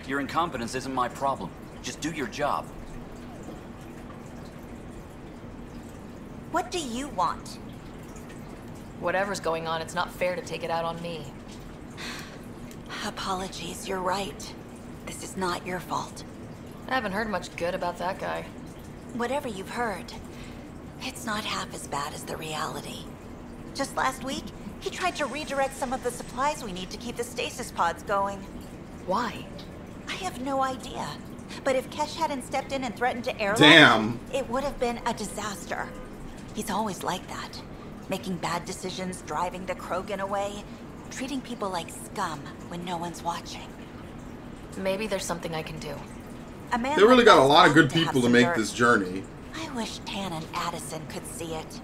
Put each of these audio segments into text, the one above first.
Your incompetence isn't my problem. Just do your job. What do you want? Whatever's going on, it's not fair to take it out on me. Apologies, you're right. This is not your fault. I haven't heard much good about that guy. Whatever you've heard, it's not half as bad as the reality. Just last week, he tried to redirect some of the supplies we need to keep the stasis pods going. Why? I have no idea. But if Kesh hadn't stepped in and threatened to airlock, Damn. it would have been a disaster. He's always like that. Making bad decisions, driving the Krogan away, treating people like scum when no one's watching. Maybe there's something I can do. A man They really like got a that's lot of bound good to have people to some make dirt. this journey. I wish Tan and Addison could see it.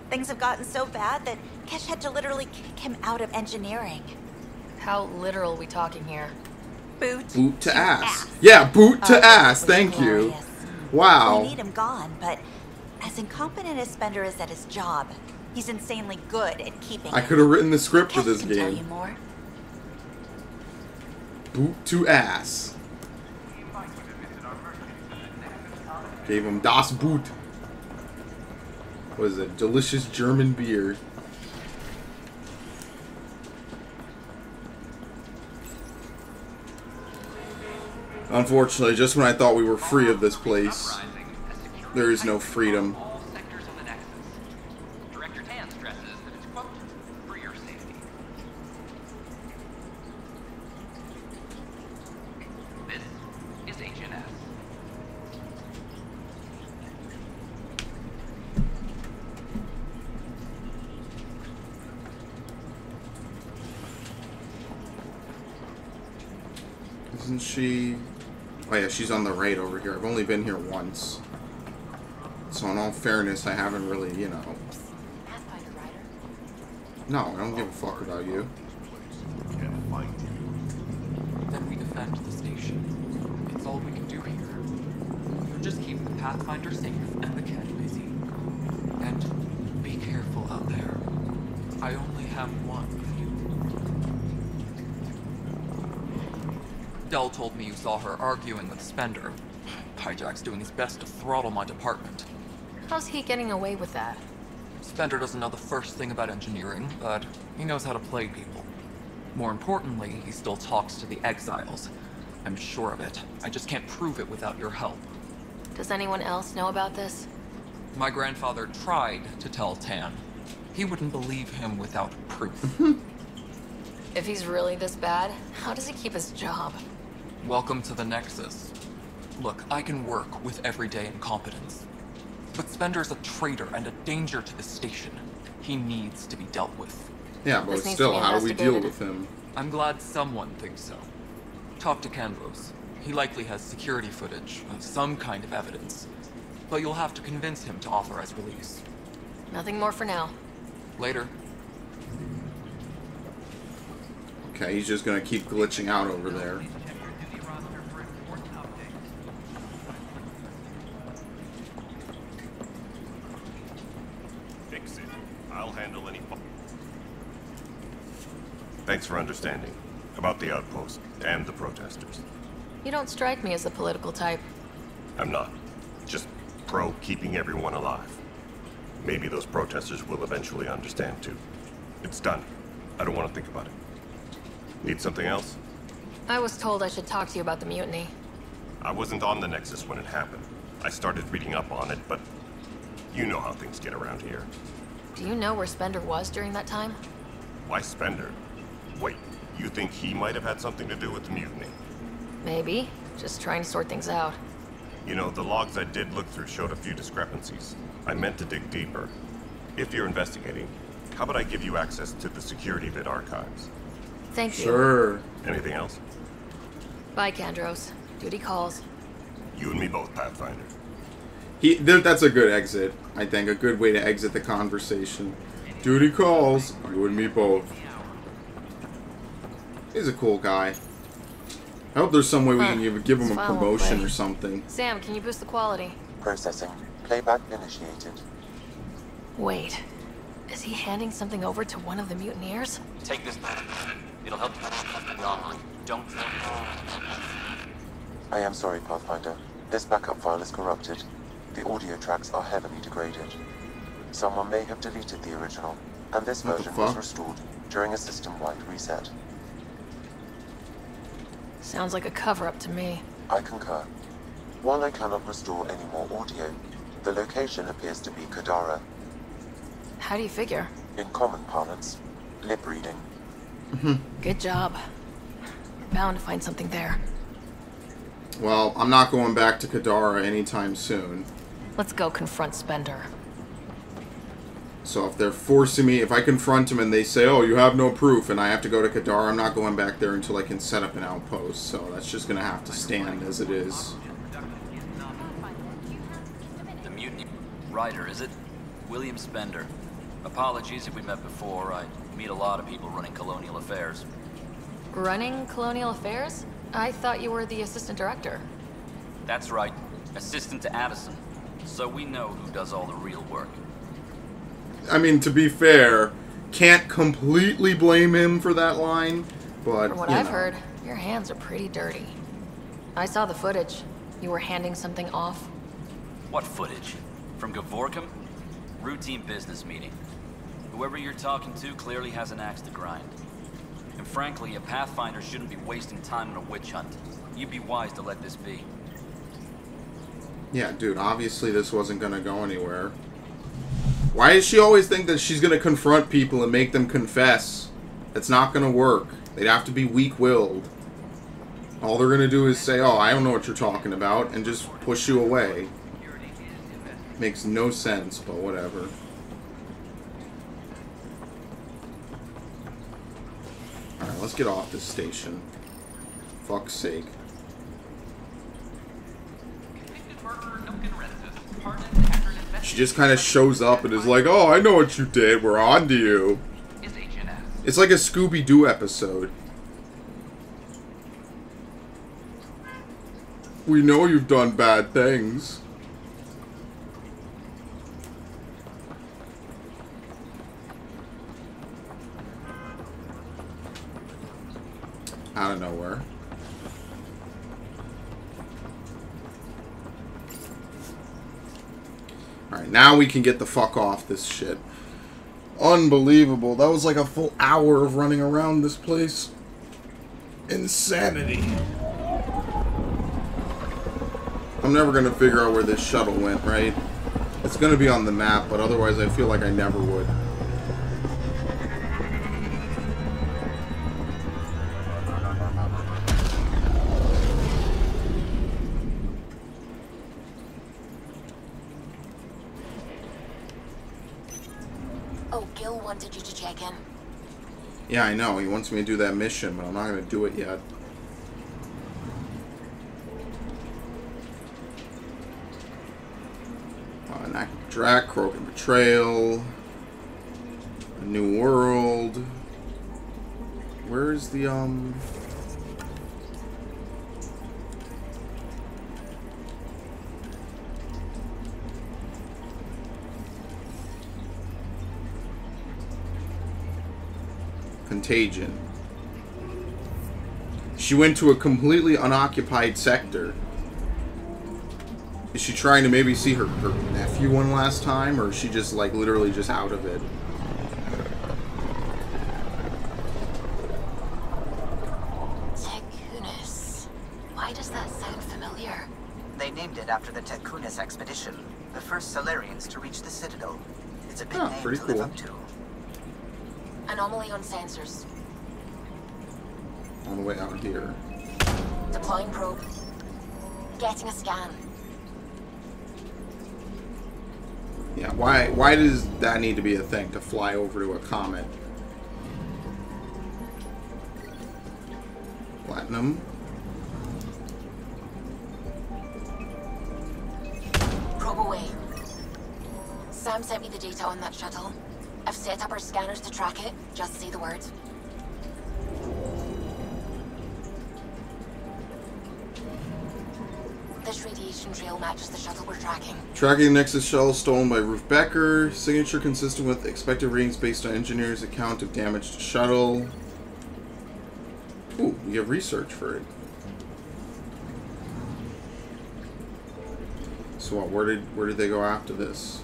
Things have gotten so bad that Kesh had to literally kick him out of engineering. How literal are we talking here? Boot To ass. Yeah, boot to ass. it was Thank you. glorious. Wow. We need him gone, but as incompetent as Spender is at his job, he's insanely good at keeping I it. could have written the script for Kesh this can tell you game. more. Boot to ass. Gave him Das Boot. What is it? Delicious German beer. Unfortunately, just when I thought we were free of this place, there is no freedom. All sectors of the Nexus. Director Tan stresses that it's, quote, for your safety. This is HNS. Isn't she... Oh yeah, she's on the right over here. I've only been here once. So in all fairness, I haven't really, you know... No, I don't give a fuck about you. Then we defend the station. It's all we can do here. So just keep the Pathfinder safe and the Ken busy. And be careful out there. I only have one of you. Dell told me you saw her arguing with Spender. Hijack's doing his best to throttle my department. How's he getting away with that? Spender doesn't know the first thing about engineering, but he knows how to play people. More importantly, he still talks to the exiles. I'm sure of it. I just can't prove it without your help. Does anyone else know about this? My grandfather tried to tell Tan. He wouldn't believe him without proof. If he's really this bad, how does he keep his job? Welcome to the Nexus. Look, I can work with everyday incompetence. But Spender's a traitor and a danger to the station. He needs to be dealt with. Yeah, but This needs still, to be how do we deal investigated. with him? I'm glad someone thinks so. Talk to Kandros. He likely has security footage, some kind of evidence. But you'll have to convince him to authorize release. Nothing more for now. Later. Okay, he's just gonna keep glitching out over there. Fix it. I'll handle any... Thanks for understanding. About the outpost and the protesters. You don't strike me as the political type. I'm not. Just pro keeping everyone alive. Maybe those protesters will eventually understand too. It's done. I don't want to think about it. Need something else? I was told I should talk to you about the mutiny. I wasn't on the Nexus when it happened. I started reading up on it, but you know how things get around here. Do you know where Spender was during that time? Why Spender? Wait, you think he might have had something to do with the mutiny? Maybe. Just trying to sort things out. You know, the logs I did look through showed a few discrepancies. I meant to dig deeper. If you're investigating, how about I give you access to the security vid archives? Thank you. Sure. Anything else? Bye, Kandros. Duty calls. You and me both, Pathfinder. That's a good exit, I think. A good way to exit the conversation. Duty calls. You and me both. He's a cool guy. I hope there's some way we can give him a File won't promotion play. or something. Sam, can you boost the quality? Processing. Playback initiated. Wait. Is he handing something over to one of the mutineers? Take this. It'll help you. Don't. I am sorry, Pathfinder. This backup file is corrupted. The audio tracks are heavily degraded. Someone may have deleted the original, and this What the version was fuck? restored during a system-wide reset. Sounds like a cover-up to me. I concur. While I cannot restore any more audio, the location appears to be Kadara. How do you figure? In common parlance, lip reading. Good job. Bound to find something there. Well, I'm not going back to Kadara anytime soon. Let's go confront Spender. So if they're forcing me, if I confront them and they say, oh, you have no proof, and I have to go to Kadara, I'm not going back there until I can set up an outpost. So that's just going to have to stand as it is. The mutiny writer, is it? William Spender. Apologies if we met before. I meet a lot of people running colonial affairs. Running Colonial Affairs? I thought you were the assistant director. That's right. Assistant to Addison. So we know who does all the real work. I mean, to be fair, can't completely blame him for that line, but, From what I've heard, your hands are pretty dirty. I saw the footage. You were handing something off. What footage? From Gavorkum? Routine business meeting. Whoever you're talking to clearly has an axe to grind. And frankly, a Pathfinder shouldn't be wasting time on a witch hunt. You'd be wise to let this be. Yeah, dude, obviously this wasn't going to go anywhere. Why does she always think that she's going to confront people and make them confess? It's not going to work. They'd have to be weak-willed. All they're going to do is say, oh, I don't know what you're talking about, and just push you away. Makes no sense, but whatever. Alright, let's get off this station. Fuck's sake. She just kind of shows up and is like, oh, I know what you did. We're on to you. It's like a Scooby-Doo episode. We know you've done bad things. Out of nowhere. Alright, now we can get the fuck off this shit. Unbelievable. That was like a full hour of running around this place. Insanity. I'm never gonna figure out where this shuttle went, right? It's gonna be on the map, but otherwise I feel like I never would. Wanted you to check in. Yeah, I know. He wants me to do that mission, but I'm not going to do it yet. An active track, Krogan Betrayal, a new world. Where is the, Contagion. She went to a completely unoccupied sector. Is she trying to maybe see her nephew one last time, or is she just like literally just out of it? Tekunis. Why does that sound familiar? They named it after the Tekunis expedition, the first Solarians to reach the Citadel. It's a big name to live up to. Anomaly on sensors. On the way out here. Deploying probe. Getting a scan. Yeah, why does that need to be a thing, to fly over to a comet? Platinum. Probe away. Sam sent me the data on that shuttle. I've set up our scanners to track it. Just say the word. This radiation trail matches the shuttle we're tracking. Tracking Nexus shuttle stolen by Ruth Becker. Signature consistent with expected readings based on engineer's account of damage to shuttle. Ooh, we have research for it. So what, where did they go after this?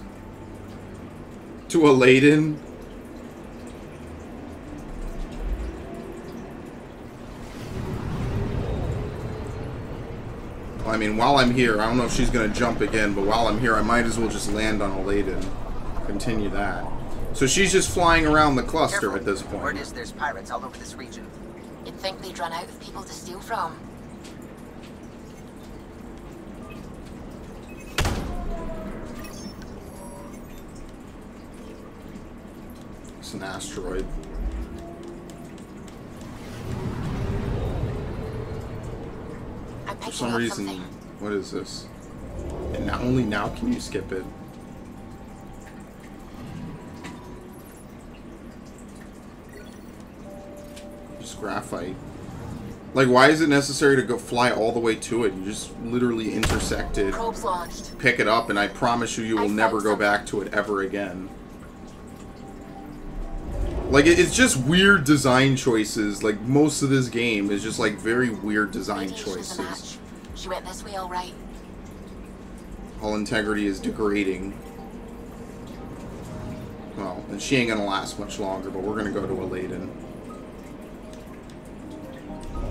To Aladdin? Well, I mean, while I'm here, I don't know if she's gonna jump again, but while I'm here, I might as well just land on Aladdin. Continue that. So she's just flying around the cluster. Careful. At this point. Word is there's pirates all over this region. You'd think they'd run out of people to steal from. It's an asteroid. For some reason, what is this? And not only now can you skip it. Just graphite. Like, why is it necessary to go fly all the way to it? You just literally intersect it, pick it up, and I promise you, you will never go back to it ever again. Like, it's just weird design choices. Like, most of this game is just, like, very weird design choices. She went this way all right. Hull integrity is degrading. Well, and she ain't gonna last much longer, but we're gonna go to Aladdin.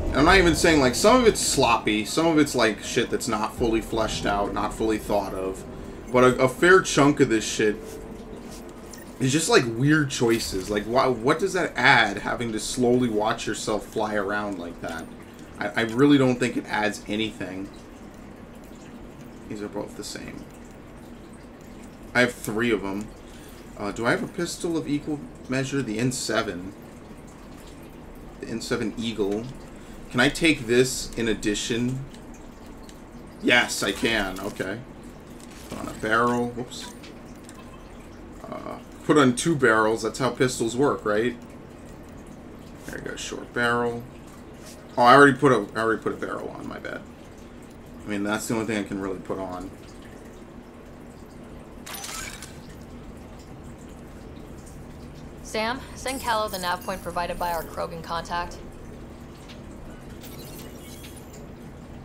And I'm not even saying, like, some of it's sloppy, some of it's, like, shit that's not fully fleshed out, not fully thought of. But a fair chunk of this shit is just, like, weird choices. Like, what does that add, having to slowly watch yourself fly around like that? I really don't think it adds anything. These are both the same. I have 3 of them. Do I have a pistol of equal measure? The N7. The N7 Eagle. Can I take this in addition? Yes, I can. Okay. Put on a barrel. Whoops. Put on 2 barrels. That's how pistols work, right? There you go. Short barrel. Oh, I already put a barrel on. My bad. I mean, that's the only thing I can really put on. Sam, send Callow the nav point provided by our Krogan contact.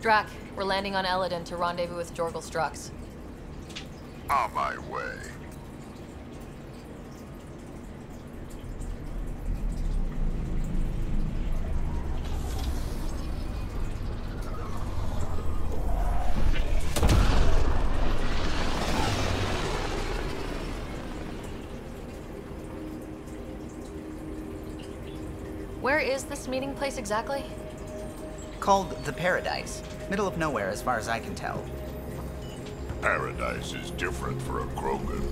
Drac, we're landing on Eladin to rendezvous with Jorgal Strux. On my way. Where is this meeting place exactly? Called the Paradise. Middle of nowhere as far as I can tell. Paradise is different for a Krogan.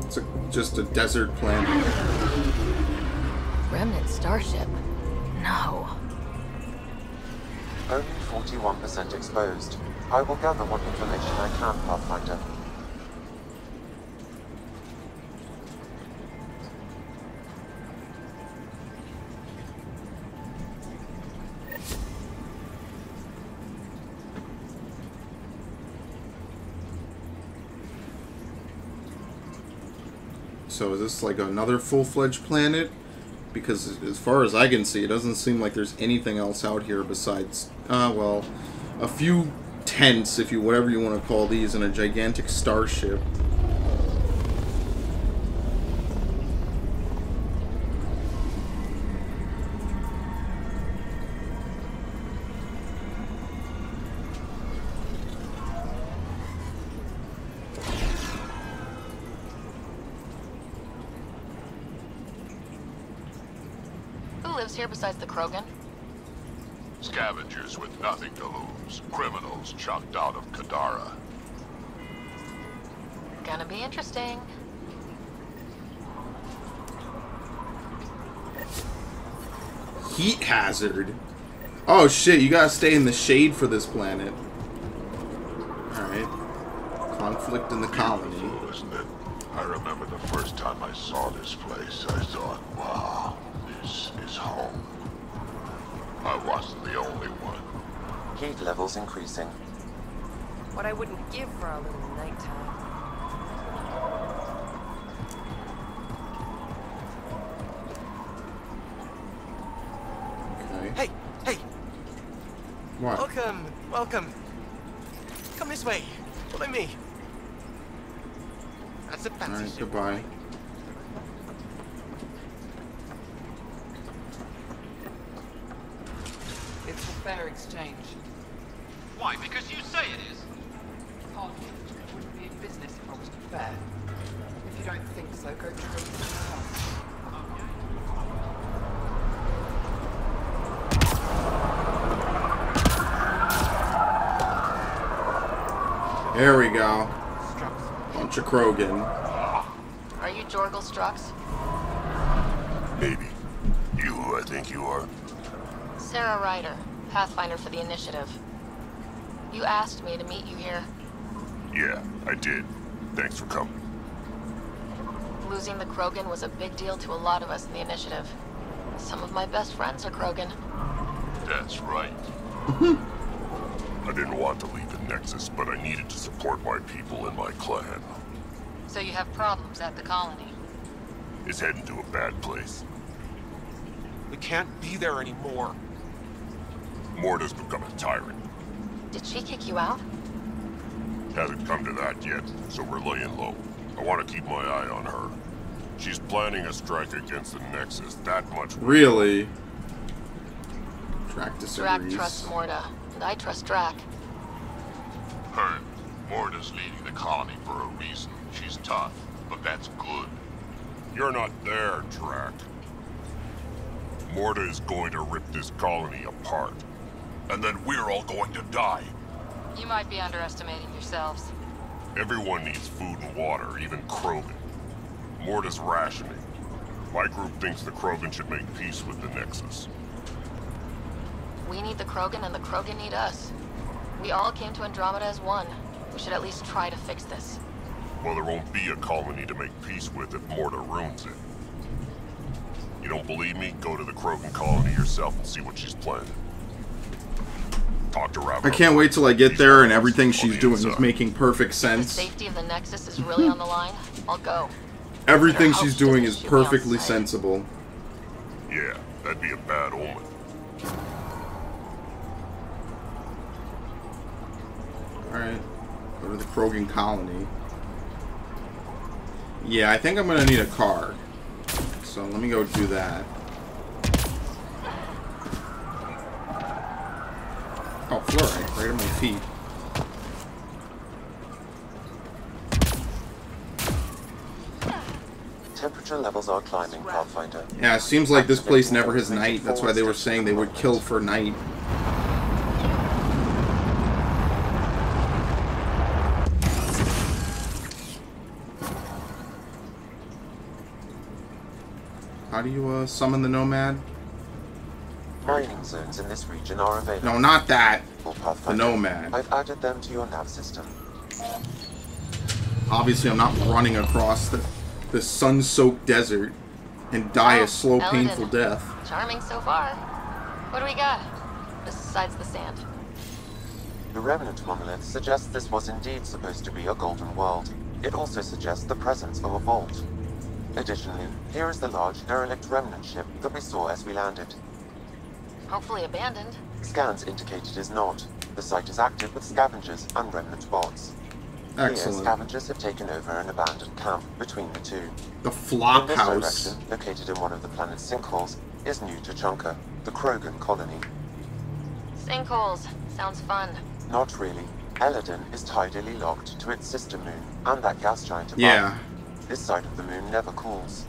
It's just a desert planet. Remnant starship? No. Only 41% exposed. I will gather what information I can, Pathfinder. So is this like another full-fledged planet? Because as far as I can see, it doesn't seem like there's anything else out here besides, well, a few tents, if you whatever you want to call these, and a gigantic starship. Here besides the Krogan? Scavengers with nothing to lose. Criminals chucked out of Kadara. Gonna be interesting. Heat hazard? Oh shit, you gotta stay in the shade for this planet. Alright. Conflict in the colony. Beautiful, isn't it? I remember the first time I saw this place, I thought, wow. This is home. I wasn't the only one. Heat levels increasing. What I wouldn't give for a little nighttime. Okay. Hey, hey! What? Welcome, welcome. Come this way. Follow me. That's a fancy Alright, ship. goodbye. It's a fair exchange. Why? Because you say it is. Hardly. It wouldn't be a business if I wasn't fair. If you don't think so, go trade something else. There we go. Bunch of Krogan. Are you Jorgel Strux? Maybe. You who I think you are? Sarah Ryder, Pathfinder for the Initiative. You asked me to meet you here. Yeah, I did. Thanks for coming. Losing the Krogan was a big deal to a lot of us in the Initiative. Some of my best friends are Krogan. That's right. I didn't want to leave the Nexus, but I needed to support my people and my clan. So you have problems at the colony? It's heading to a bad place. We can't be there anymore. Morta's become a tyrant. Did she kick you out? Hasn't come to that yet, so we're laying low. I want to keep my eye on her. She's planning a strike against the Nexus, that much. Really? Drac disagrees. Drac trusts Morta, and I trust Drac. Heard. Morta's leading the colony for a reason. She's tough, but that's good. You're not there, Drac. Morta is going to rip this colony apart. And then we're all going to die. You might be underestimating yourselves. Everyone needs food and water, even Krogan. Morta's rationing. My group thinks the Krogan should make peace with the Nexus. We need the Krogan and the Krogan need us. We all came to Andromeda as one. We should at least try to fix this. Well, there won't be a colony to make peace with if Morta ruins it. You don't believe me? Go to the Krogan colony yourself and see what she's planning. Talk to Raven. I can't wait till I get there and everything she's doing is making perfect If the sense. safety of the Nexus is really on the line, I'll go. Everything she's doing is perfectly sensible. Yeah, that'd be a bad omen. Alright. Go to the Krogan colony. Yeah, I think I'm gonna need a car. So let me go do that. Oh, fluorite, right at my feet. Temperature levels are climbing, Pathfinder. Yeah, it seems like this place never has night. That's why they were saying they would kill for night. How do you summon the Nomad? Mining zones in this region are available. No, not that. Pathfinder. The Nomad. I've added them to your nav system. Obviously, I'm not running across the sun-soaked desert and die a slow, painful death. Charming so far. What do we got? Besides the sand. The remnant monolith suggests this was indeed supposed to be a golden world. It also suggests the presence of a vault. Additionally, here is the large derelict remnant ship that we saw as we landed. Hopefully abandoned. Scans indicate it is not. The site is active with scavengers and remnant bots. Excellent. Here, scavengers have taken over an abandoned camp between the two. The flop in house. This direction, located in one of the planet's sinkholes, is New Tuchanka, the Krogan colony. Sinkholes. Sounds fun. Not really. Eladin is tidally locked to its sister moon, and that gas giant above. Yeah. This side of the moon never cools.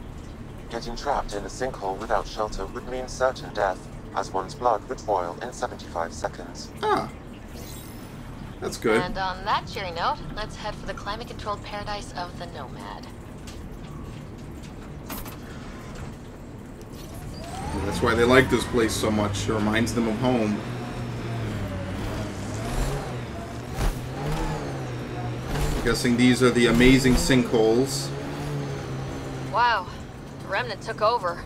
Getting trapped in a sinkhole without shelter would mean certain death, as one's blood would boil in 75 seconds. Ah. That's good. And on that cheery note, let's head for the climate-controlled paradise of the Nomad. That's why they like this place so much. It reminds them of home. I'm guessing these are the amazing sinkholes. Wow. The Remnant took over.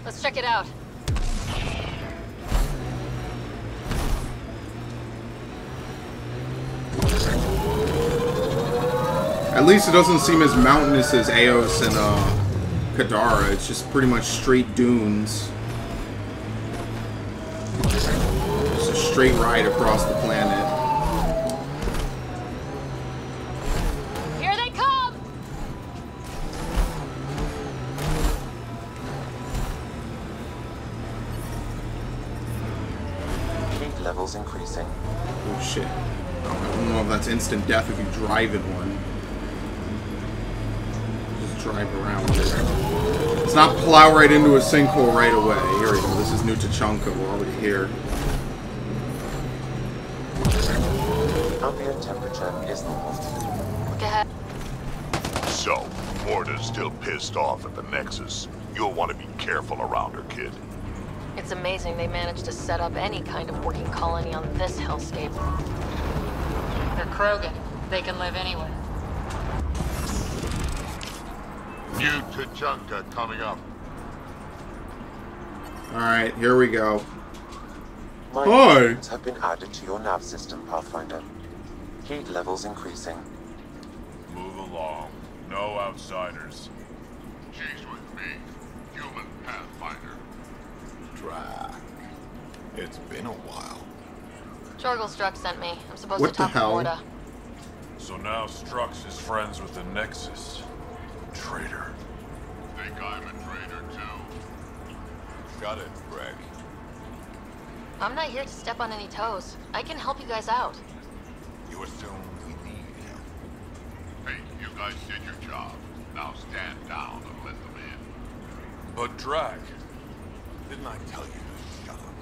Let's check it out. At least it doesn't seem as mountainous as Eos and Kadara. It's just pretty much straight dunes. Just a straight ride across the planet. Here they come! Heat levels increasing. Oh shit. I don't know if that's instant death if you drive in one. Just drive around there. Let's not plow right into a sinkhole right away. Here we go. This is New Tachanka. We're already here. Ambient temperature is normal. Look ahead. So, Morta's still pissed off at the Nexus. You'll want to be careful around her, kid. It's amazing they managed to set up any kind of working colony on this hellscape. They're Krogan. They can live anywhere. New Tachanka coming up. Alright, here we go. Mining have been added to your nav system, Pathfinder. Heat levels increasing. Move along. No outsiders. She's with me. Human Pathfinder. Dry. It's been a while. Jorgel Struck sent me. I'm supposed What to talk the hell? to Morta. So now Strux is friends with the Nexus. Traitor. Think I'm a traitor too? Got it, Greg. I'm not here to step on any toes. I can help you guys out. You assume we need him. Hey, you guys did your job. Now stand down and let them in. But Drag, didn't I tell you to shut up?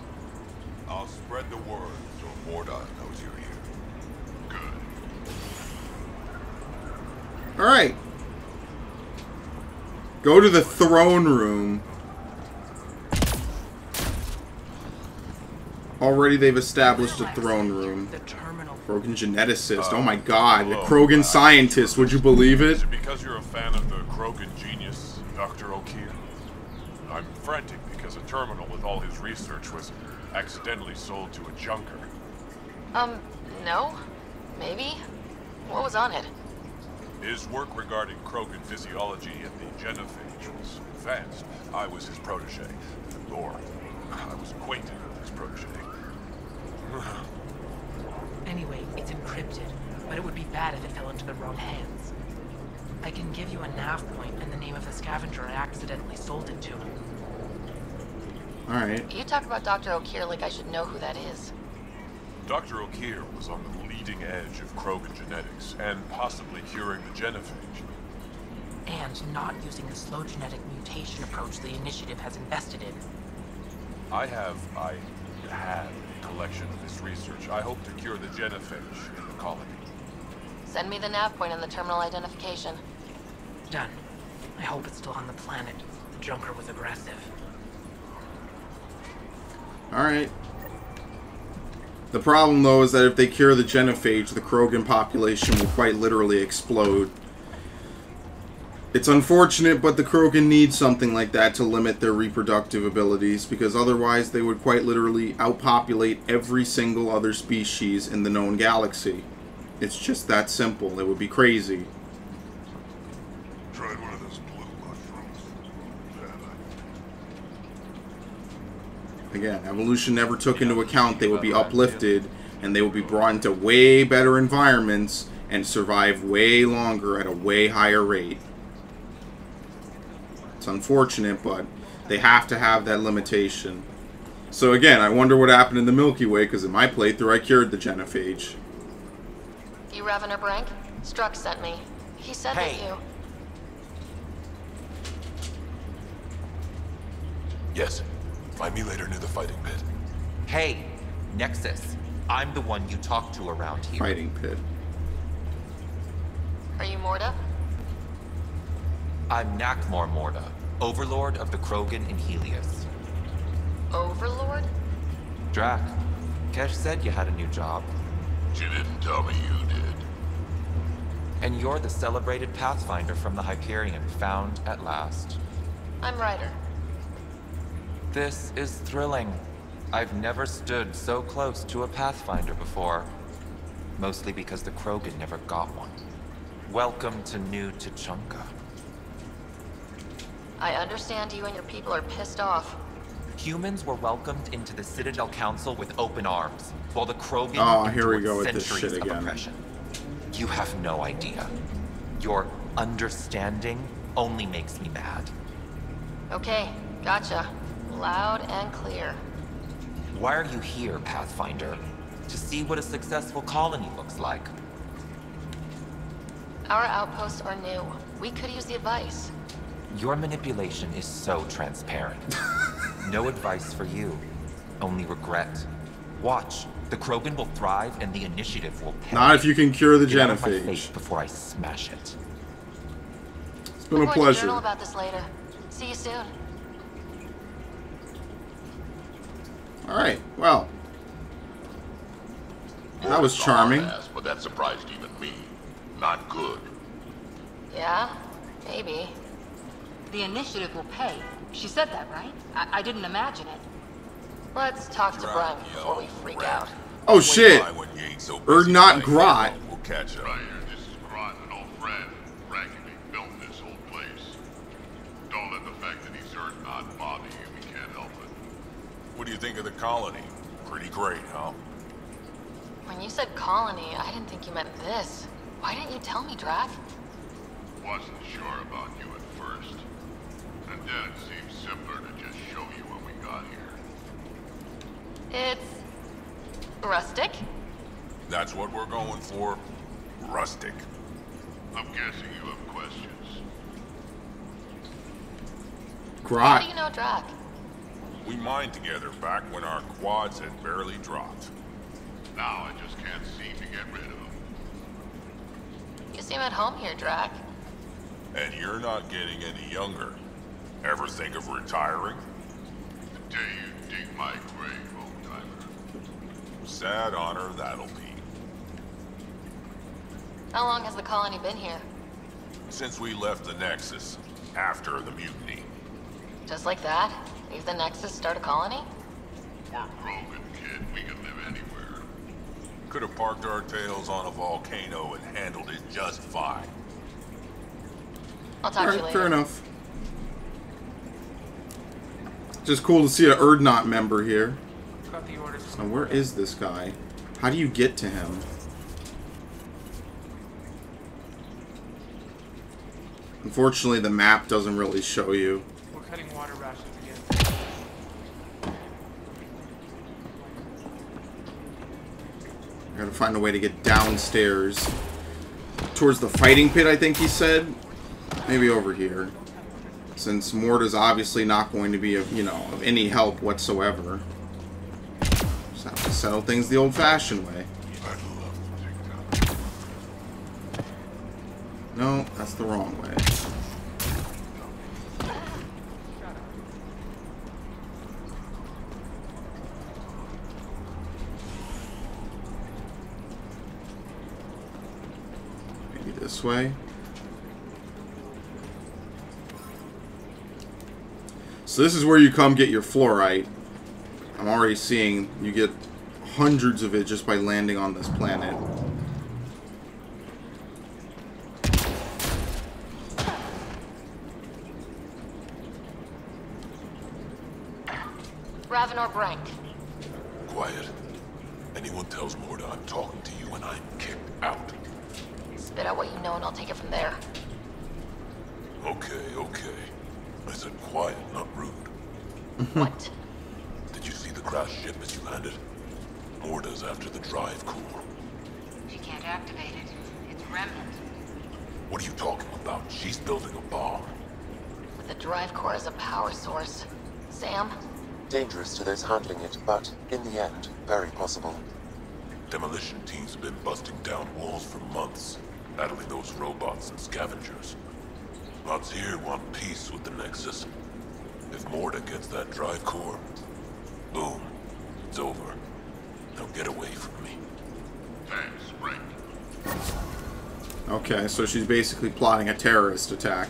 I'll spread the word so Morta knows you're here. Good. Alright. Go to the throne room. Already they've established a throne room. Krogan geneticist. Oh my god. A Krogan scientist. Would you believe it? Is it because you're a fan of the Krogan genius, Dr. O'Keefe? I'm frantic because a terminal with all his research was accidentally sold to a junker. No? Maybe? What was on it? His work regarding Krogan physiology and the genophage was advanced. I was his protege. Or, I was acquainted with his protege. Anyway, it's encrypted, but it would be bad if it fell into the wrong hands. I can give you a nav point and the name of the scavenger I accidentally sold it to. Alright. You talk about Dr. O'Keefe like I should know who that is. Dr. O'Keefe was on the leading edge of Krogan genetics, and possibly curing the genophage. And not using the slow genetic mutation approach the Initiative has invested in. I had a collection of this research. I hope to cure the genophage in the colony. Send me the nav point and the terminal identification. Done. I hope it's still on the planet. The Junker was aggressive. Alright. The problem, though, is that if they cure the genophage, the Krogan population will quite literally explode. It's unfortunate, but the Krogan need something like that to limit their reproductive abilities, because otherwise they would quite literally outpopulate every single other species in the known galaxy. It's just that simple. It would be crazy. Tried one of those blue mushrooms. Again, evolution never took into account they would be uplifted, and they would be brought into way better environments and survive way longer at a way higher rate. It's unfortunate, but they have to have that limitation. So again, I wonder what happened in the Milky Way, because in my playthrough I cured the genophage. You Ravener Brank? Struck sent me. He said that you... Yes. Find me later near the fighting pit. Hey, Nexus. I'm the one you talk to around here. Fighting pit. Are you Morta? I'm Nakmor Morta, Overlord of the Krogan in Helios. Overlord? Drac, Kesh said you had a new job. She didn't tell me you did. And you're the celebrated Pathfinder from the Hyperion, found at last. I'm Ryder. This is thrilling. I've never stood so close to a Pathfinder before. Mostly because the Krogan never got one. Welcome to New Tuchanka. I understand you and your people are pissed off. Humans were welcomed into the Citadel Council with open arms, while the Krogan here we endured go with this centuries shit of again. oppression. You have no idea. Your understanding only makes me mad. Okay, gotcha. Loud and clear. Why are you here, Pathfinder? To see what a successful colony looks like. Our outposts are new. We could use the advice. Your manipulation is so transparent. No advice for you, only regret. Watch, the Krogan will thrive and the initiative will perish. Not if you can cure the Get out of my genophage. face before I smash it. It's been a I'm going to pleasure. journal about this later. See you soon. Alright, well. That was charming. Ass, but that surprised even me. Not good. Yeah, maybe. The initiative will pay. She said that, right? I didn't imagine it. Let's talk to Brent before we freak out. Oh shit! Not Grot. We'll catch up. Right here, this is Grot, an old friend. Frankly, built this whole place. Don't let the fact that he's hurt not bother you. We can't help it. What do you think of the colony? Pretty great, huh? When you said colony, I didn't think you meant this. Why didn't you tell me, Drac? Wasn't sure about you at first. And then it seemed simpler to just show you when we got here. It's... rustic? That's what we're going for. Rustic. I'm guessing you have questions. How Grot. do you know Drac? We mined together back when our quads had barely dropped. Now I just can't seem to get rid of him. You seem at home here, Drac. And you're not getting any younger. Ever think of retiring? The day you dig my grave, old-timer. Sad honor that'll be. How long has the colony been here? Since we left the Nexus, after the mutiny. Just like that? Leave the Nexus, start a colony? We're Krogan, kid. We can live anywhere. Could have parked our tails on a volcano and handled it just fine. I'll talk to you later. Fair enough. Just cool to see a Urdnot member here. Got the orders. So where is this guy? How do you get to him? Unfortunately, the map doesn't really show you. We're cutting water rations again. I gotta find a way to get downstairs. Towards the fighting pit, I think he said. Maybe over here. Since Morta's obviously not going to be of, you know, of any help whatsoever. Just have to settle things the old-fashioned way. No, that's the wrong way. Maybe this way. So this is where you come get your fluorite. I'm already seeing you get hundreds of it just by landing on this planet. Ravenor Brank. Quiet. Anyone tells Morta I'm talking to you and I'm kicked out. Spit out what you know and I'll take it from there. Okay, okay. I said quiet, not rude. What? Did you see the crashed ship as you landed? Morta's after the drive core. She can't activate it. It's remnant. What are you talking about? She's building a bomb. The drive core is a power source. Sam? Dangerous to those handling it, but in the end, very possible. Demolition teams have been busting down walls for months, battling those robots and scavengers. Lots here want peace with the Nexus. If Morta gets that drive core, boom, it's over. Now get away from me. Thanks, Frank. Okay, so she's basically plotting a terrorist attack.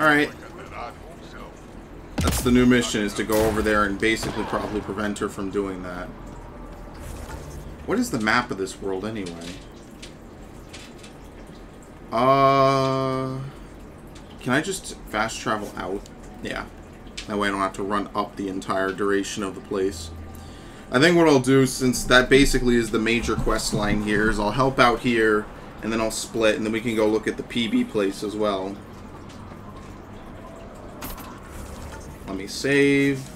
Alright. that's the new mission, is to go over there and basically probably prevent her from doing that. What is the map of this world anyway? Can I just fast travel out? Yeah. That way I don't have to run up the entire duration of the place. I think what I'll do, since that basically is the major quest line here, is I'll help out here, and then I'll split, and then we can go look at the PB place as well. Let me save.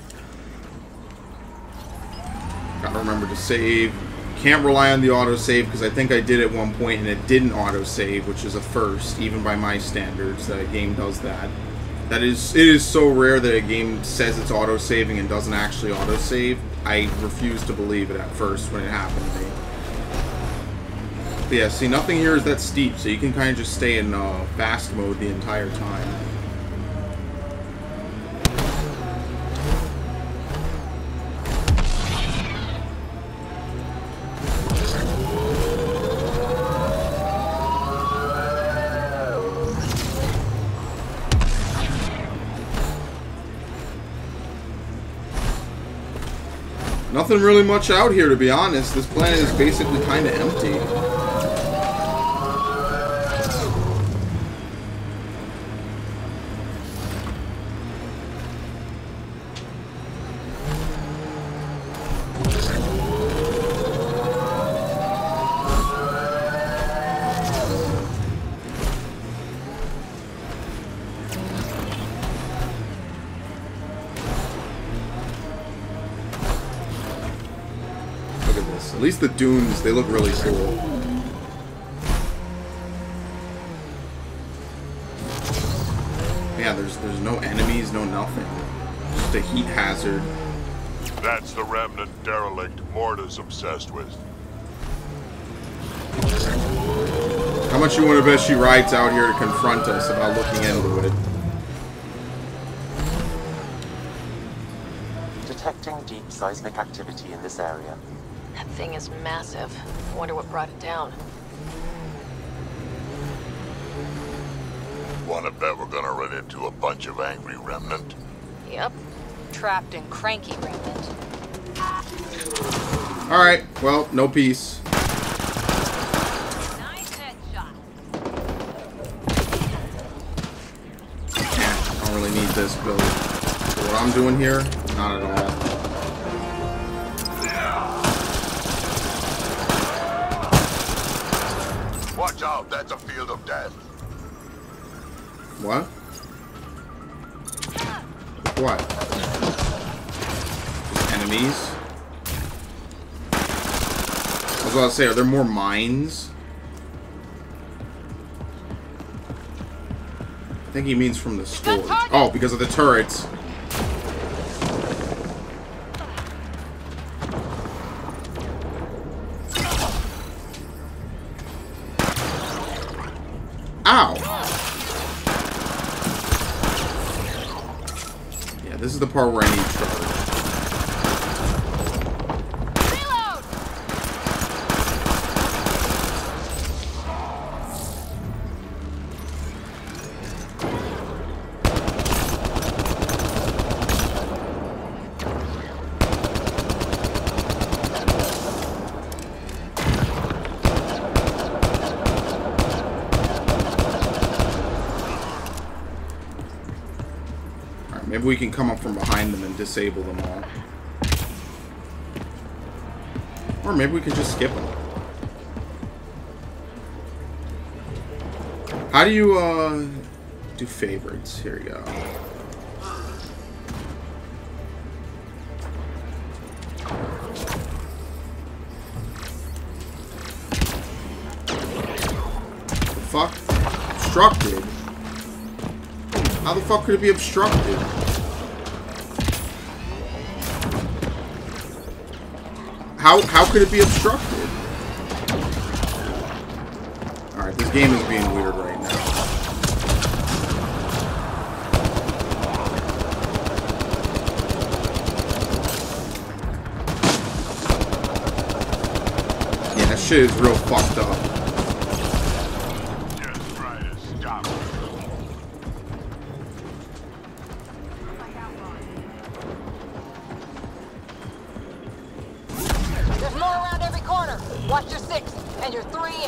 Gotta remember to save. Can't rely on the autosave, because I think I did at one point and it didn't autosave, which is a first, even by my standards, that a game does that. It is so rare that a game says it's autosaving and doesn't actually autosave. I refused to believe it at first when it happened to me. But yeah, see, nothing here is that steep, so you can kind of just stay in fast mode the entire time. Nothing really much out here, to be honest. This planet is basically kind of empty. At least the dunes, they look really cool. Yeah, there's no enemies, no nothing. Just a heat hazard. That's the remnant derelict Morta's obsessed with. How much you want to bet she rides out here to confront us about looking into it? Detecting deep seismic activity in this area. That thing is massive. I wonder what brought it down. Wanna bet we're gonna run into a bunch of angry remnant? Yep. Trapped and cranky remnant. Alright, well, no peace. Nice headshot. I don't really need this build. For what I'm doing here, not at all. Watch out, that's a field of death. What? What? Just enemies? I was about to say, are there more mines? I think he means from the stores. Oh, because of the turrets. Ow! Yeah, this is the part where I need charge. Reload! Maybe we can come up from behind them and disable them all. Or maybe we can just skip them. How do you, do favorites? Here we go. The fuck? Obstructed? How the fuck could it be obstructed? How could it be obstructed? Alright, this game is being weird right now. Yeah, that shit is real fucked up. Just try to stop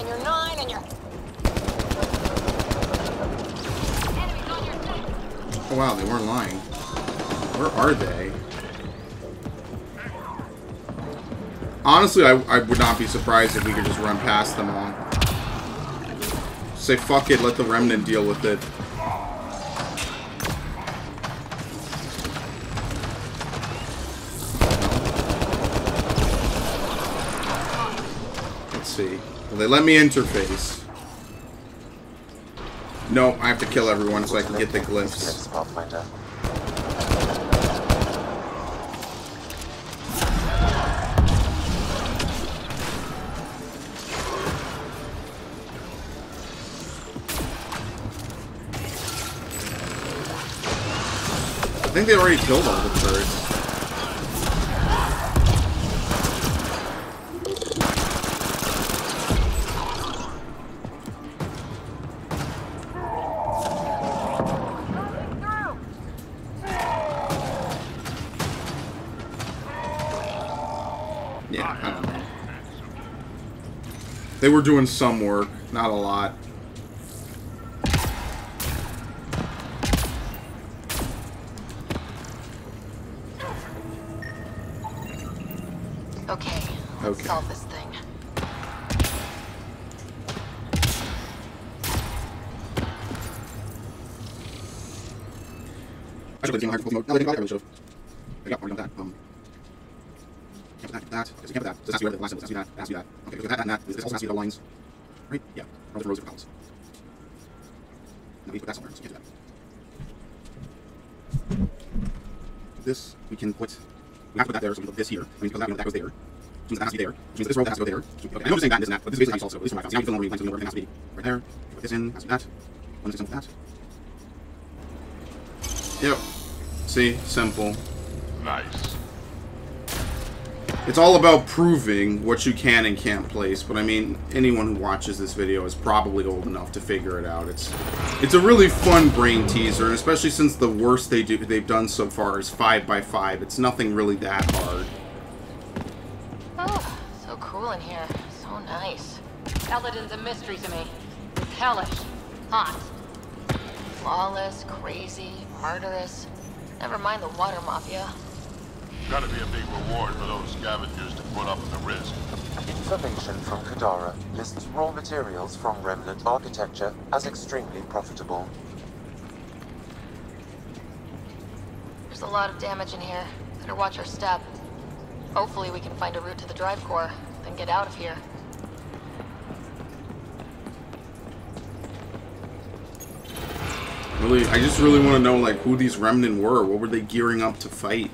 and you're 9 and you're... Enemies on your side. Oh wow, they weren't lying. Where are they? Honestly, I would not be surprised if we could just run past them all. Say fuck it, let the Remnant deal with it. Let's see. Will they let me interface? No, I have to kill everyone so I can get the glyphs. I think they already killed all the turrets. Yeah, I don't know. They were doing some work, not a lot. Okay, let's solve this thing. I should have higher difficulty mode. No, they didn't show. I got already done that. Can't put that. Because you can't put that. So this has to be the last symbol. It has to be that. It has to be that. Okay, because that and that. This also has to be double lines. Right? Yeah. Or different rows of columns. No, we put that somewhere, so we can't do that. This, we can put... We have to put that there, so we put this here. I mean, because that, that goes there. Which means that has to be there. Which means that this row has to go there. Okay, I know I'm saying that and this and that, but this is basically how you solve it. So at least for my files. Now you fill in all the lines, so you know everything has to be right there. Put this in, has to be that. 1 6 with that. Yep. See? Simple. Nice. It's all about proving what you can and can't place, but I mean, anyone who watches this video is probably old enough to figure it out. It's a really fun brain teaser, and especially since the worst they've done so far is 5x5. It's nothing really that hard. Oh, so cool in here. So nice. Eladin's a mystery to me. It's hellish. Hot. Flawless, crazy, murderous. Never mind the water mafia. Gotta be a big reward for those scavengers to put up with the risk. Information from Kadara lists raw materials from Remnant architecture as extremely profitable. There's a lot of damage in here. Better watch our step. Hopefully we can find a route to the drive core, then get out of here. Really, I just really want to know, like, who these Remnant were. What were they gearing up to fight?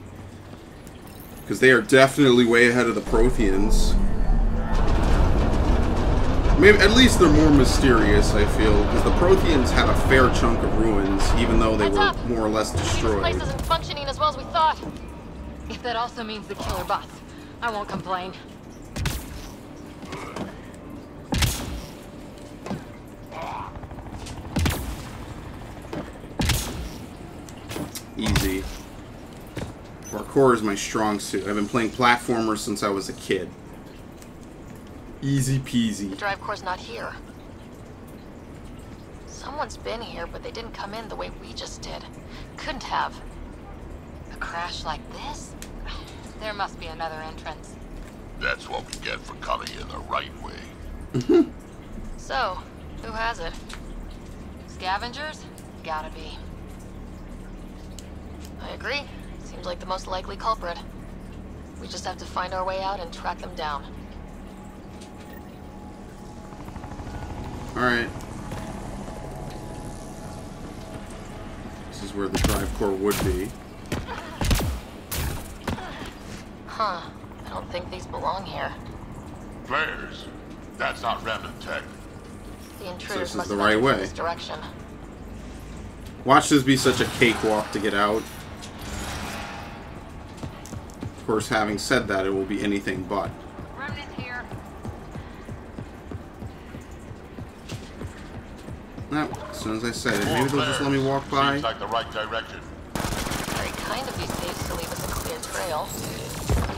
Because they are definitely way ahead of the Protheans. Maybe, at least they're more mysterious, I feel. Because the Protheans had a fair chunk of ruins, even though they were more or less destroyed. This place isn't functioning as well as we thought. If that also means the killer bots, I won't complain. Easy. Parkour is my strong suit. I've been playing platformers since I was a kid. Easy peasy. The drive core's not here. Someone's been here, but they didn't come in the way we just did. Couldn't have. A crash like this? There must be another entrance. That's what we get for coming in the right way. So, who has it? Scavengers? Gotta be. I agree. Seems like the most likely culprit. We just have to find our way out and track them down. Alright. This is where the drive core would be. Huh. I don't think these belong here. Flares. That's not Remnant tech. The intruders must the have right entered way. from this direction. Watch this be such a cakewalk to get out. Of course, having said that, it will be anything but. Remnant here. No, as soon as I said it, maybe they'll just let me walk by. Seems like the right direction. Very kind of these thieves to leave us a clear trail.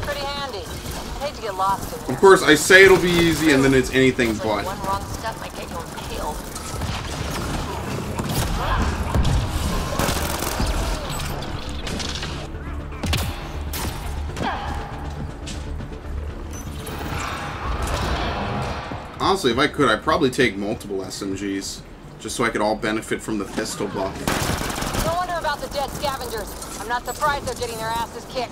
Pretty handy. I hate to get lost in there. Of course, I say it'll be easy, and then it's anything but. One wrong step might get you impaled. Honestly, if I could, I'd probably take multiple SMGs, just so I could all benefit from the pistol buff. No wonder about the dead scavengers. I'm not surprised they're getting their asses kicked.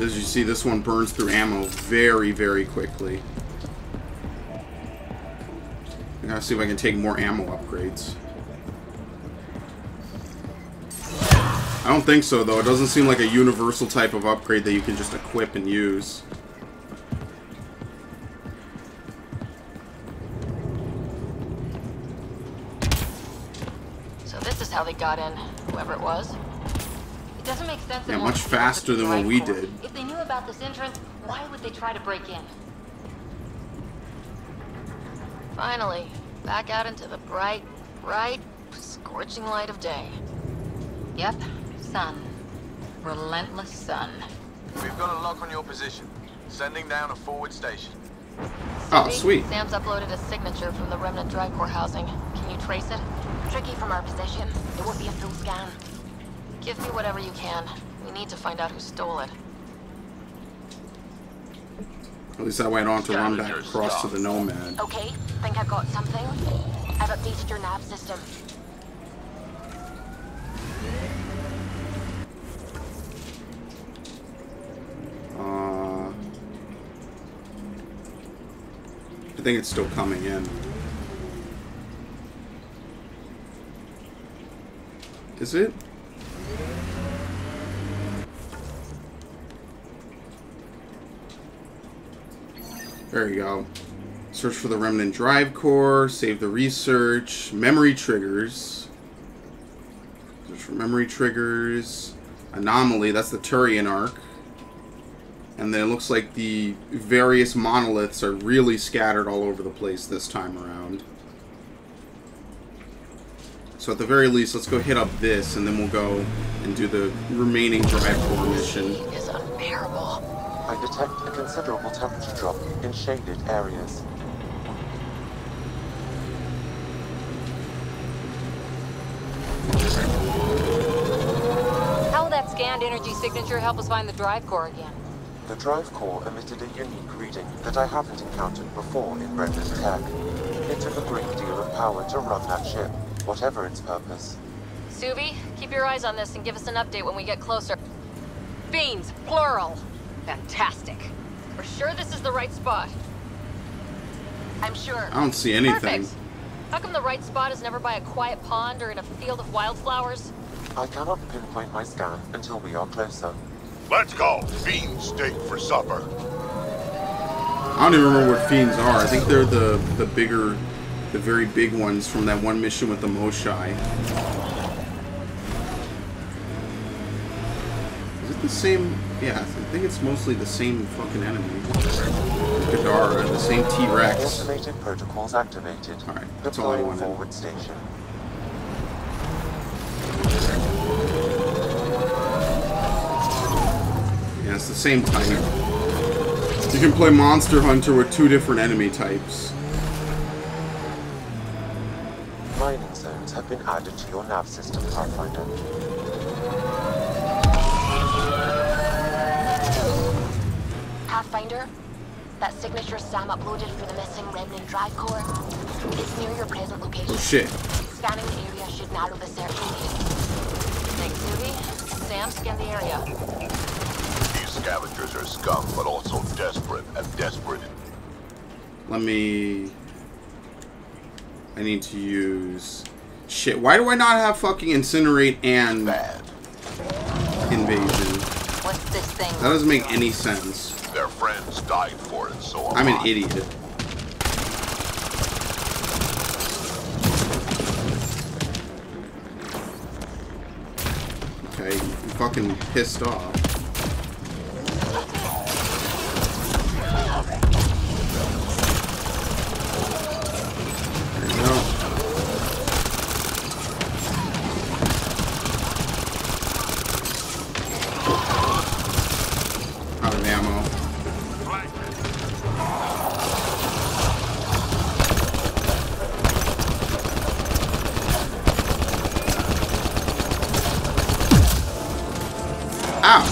As you see, this one burns through ammo very, very quickly. I gotta see if I can take more ammo upgrades. I don't think so, though. It doesn't seem like a universal type of upgrade that you can just equip and use. So this is how they got in, whoever it was. It doesn't make sense. Yeah, much faster than what we did. If they knew about this entrance, why would they try to break in? Finally, back out into the bright, scorching light of day. Yep, sun. Relentless sun. We've got a lock on your position. Sending down a forward station. Oh, sweet. Sam's uploaded a signature from the Remnant Drive Core housing. Can you trace it? Tricky from our position. It won't be a full scan. Give me whatever you can. We need to find out who stole it. At least that way I don't have to run back across to the Nomad. Okay, think I've got something. I've updated your nav system. I think it's still coming in. Is it? There you go. Search for the Remnant Drive Core, save the research, memory triggers. Search for memory triggers, anomaly, that's the Turian arc. And then it looks like the various monoliths are really scattered all over the place this time around. So at the very least, let's go hit up this, and then we'll go and do the remaining Drive Core mission. It's unbearable. I detect a considerable temperature drop in shaded areas. How will that scanned energy signature help us find the drive core again? The drive core emitted a unique reading that I haven't encountered before in Remnant tech. It took a great deal of power to run that ship, whatever its purpose. Suvi, keep your eyes on this and give us an update when we get closer. Beans, plural. Fantastic. We're sure this is the right spot. I'm sure. I don't see anything. Perfect. How come the right spot is never by a quiet pond or in a field of wildflowers? I cannot pinpoint my scan until we are closer. Let's go. Bean steak for supper. I don't even remember what fiends are. I think they're the bigger, the very big ones from that one mission with the Moshai. Is it the same? Yeah, I think it's mostly the same fucking enemy. Gadara, the same T-Rex. Automated protocols activated. Alright, that's all I wanted. Forward station. Yeah, it's the same type. You can play Monster Hunter with 2 different enemy types. Mining zones have been added to your nav system, Pathfinder. Pathfinder, that signature Sam uploaded for the missing Remnant Drive Core. It's near your present location. Oh shit. Scanning the area should narrow the search radius. Thanks, Suvi. Sam, scan the area. These scavengers are scum, but also desperate and desperate. Let me... I need to use... Shit, why do I not have fucking Incinerate and... Invasion? What's this thing? That doesn't make any sense. Their friends died for it, so I'm an idiot. fucking pissed off. There you go. Out of ammo. Ow!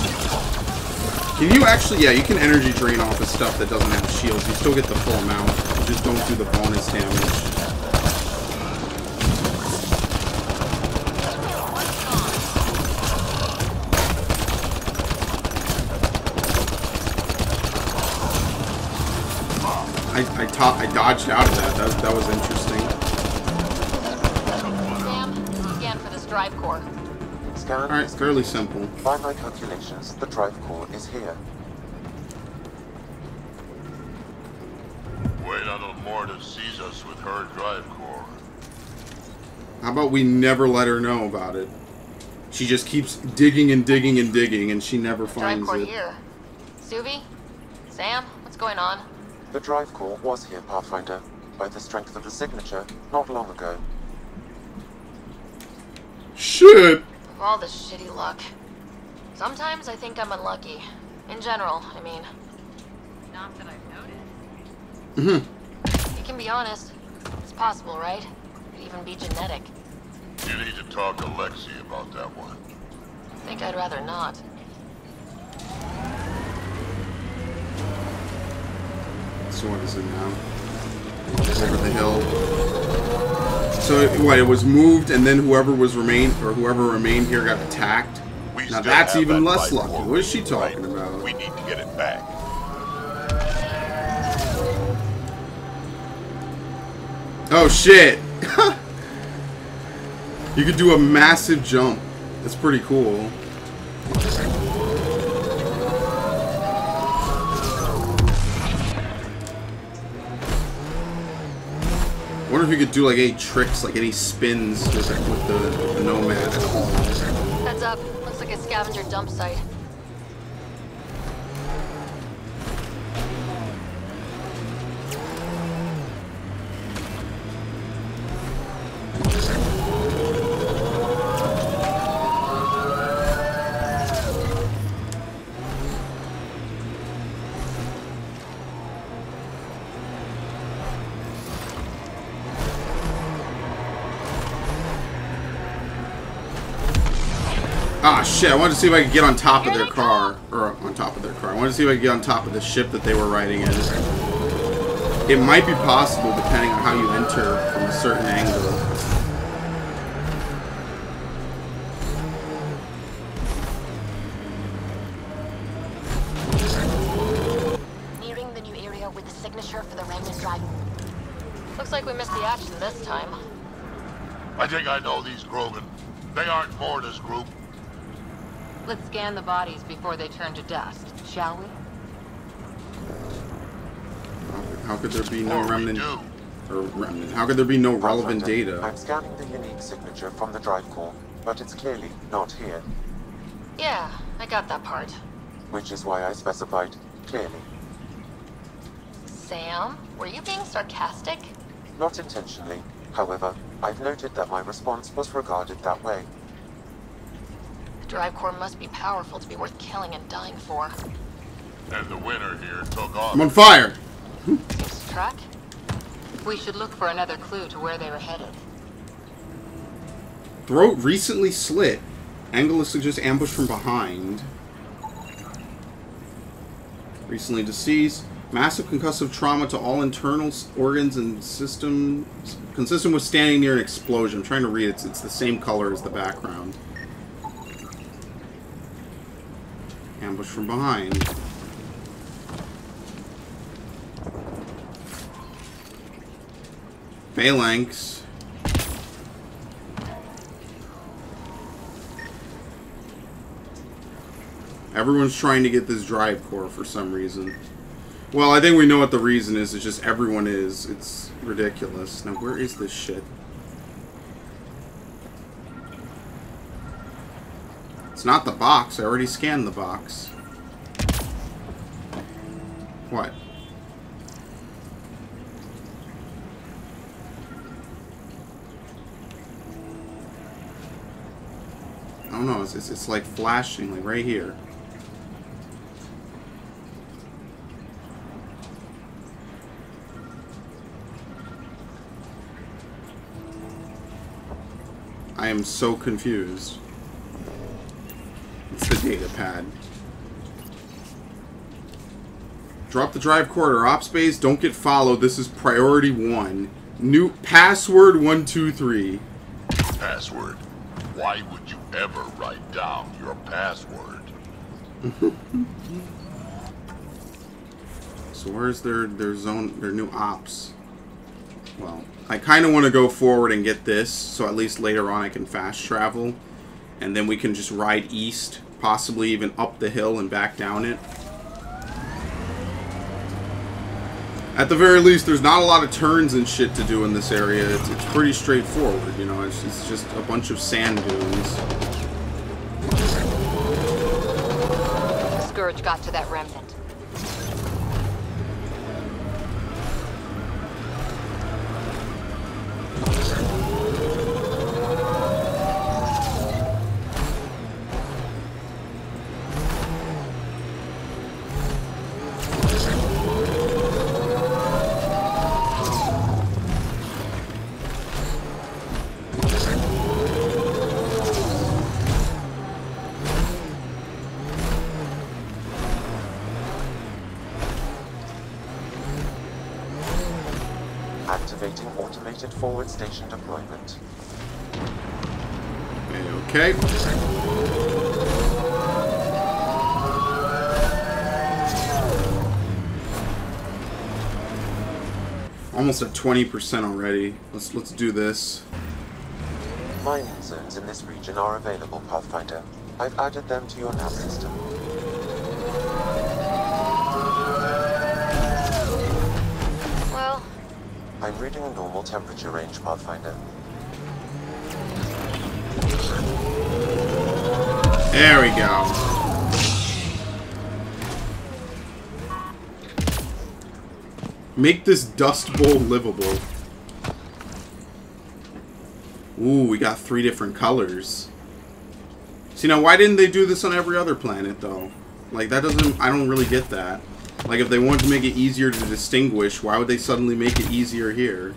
Can you actually... Yeah, you can energy drain off of stuff that doesn't have shields. You still get the full amount. You just don't do the bonus damage. I dodged out of that. That was interesting. Sam, scan for this drive core. Alright, it's fairly simple. By my calculations, the drive core is here. Wait until Morta sees us with her drive core. How about we never let her know about it? She just keeps digging and digging and digging, and she never finds drive core it. Here. Suvi? Sam, what's going on? The drive core was here, Pathfinder, by the strength of the signature, not long ago. Shit! All this shitty luck. Sometimes I think I'm unlucky. In general, I mean. Not that I've noticed. You can be honest. It's possible, right? It could even be genetic. You need to talk to Lexi about that one. I think I'd rather not. So what is it now? Over the hill. So what? It was moved, and then whoever remained here got attacked. Now that's even less lucky. What is she talking about? We need to get it back. Oh shit! You could do a massive jump. That's pretty cool. I wonder if you could do like any tricks, like any spins with the Nomad. Heads up. Looks like a scavenger dump site. Ah, shit, I wanted to see if I could get on top of their car. Or, on top of their car. I wanted to see if I could get on top of the ship that they were riding in. It might be possible, depending on how you enter from a certain angle. Nearing the new area with the signature for the remnant drive. Looks like we missed the action this time. I think I know these Krogan. They aren't Morta's group. Let's scan the bodies before they turn to dust, shall we? How could there be no remnant? Or remnant? How could there be no relevant data? I'm scanning the unique signature from the drive core, but it's clearly not here. Yeah, I got that part. Which is why I specified clearly. Sam, were you being sarcastic? Not intentionally. However, I've noted that my response was regarded that way. The drive core must be powerful to be worth killing and dying for. And the winner here took off. I'm on fire! This truck? We should look for another clue to where they were headed. Throat recently slit. Angle suggests ambush from behind. Recently deceased. Massive concussive trauma to all internal organs and systems. Consistent with standing near an explosion. I'm trying to read it. It's the same color as the background. Ambush from behind. Phalanx. Everyone's trying to get this drive core for some reason. Well, I think we know what the reason is. It's just everyone is. It's ridiculous. Now, where is this shit? It's not the box. I already scanned the box. What? I don't know. It's like flashing, like right here. I am so confused. It's the data pad. Drop the drive cord or op space. Don't get followed. This is priority 1. New password 123. Password? Why would you ever write down your password? So where's their new ops? Well, I kind of want to go forward and get this, so at least later on I can fast travel, and then we can just ride east, possibly even up the hill and back down it. At the very least, there's not a lot of turns and shit to do in this area. It's pretty straightforward, you know. It's just a bunch of sand dunes. The Scourge got to that remnant. Activating automated forward station deployment. Okay. Almost at 20% already. Let's do this. Mining zones in this region are available, Pathfinder. I've added them to your nav system. Well, I'm reading a normal temperature range, Pathfinder. There we go. Make this dust bowl livable. Ooh, we got 3 different colors. See, now why didn't they do this on every other planet, though? Like, that doesn't... I don't really get that. Like, if they wanted to make it easier to distinguish, why would they suddenly make it easier here?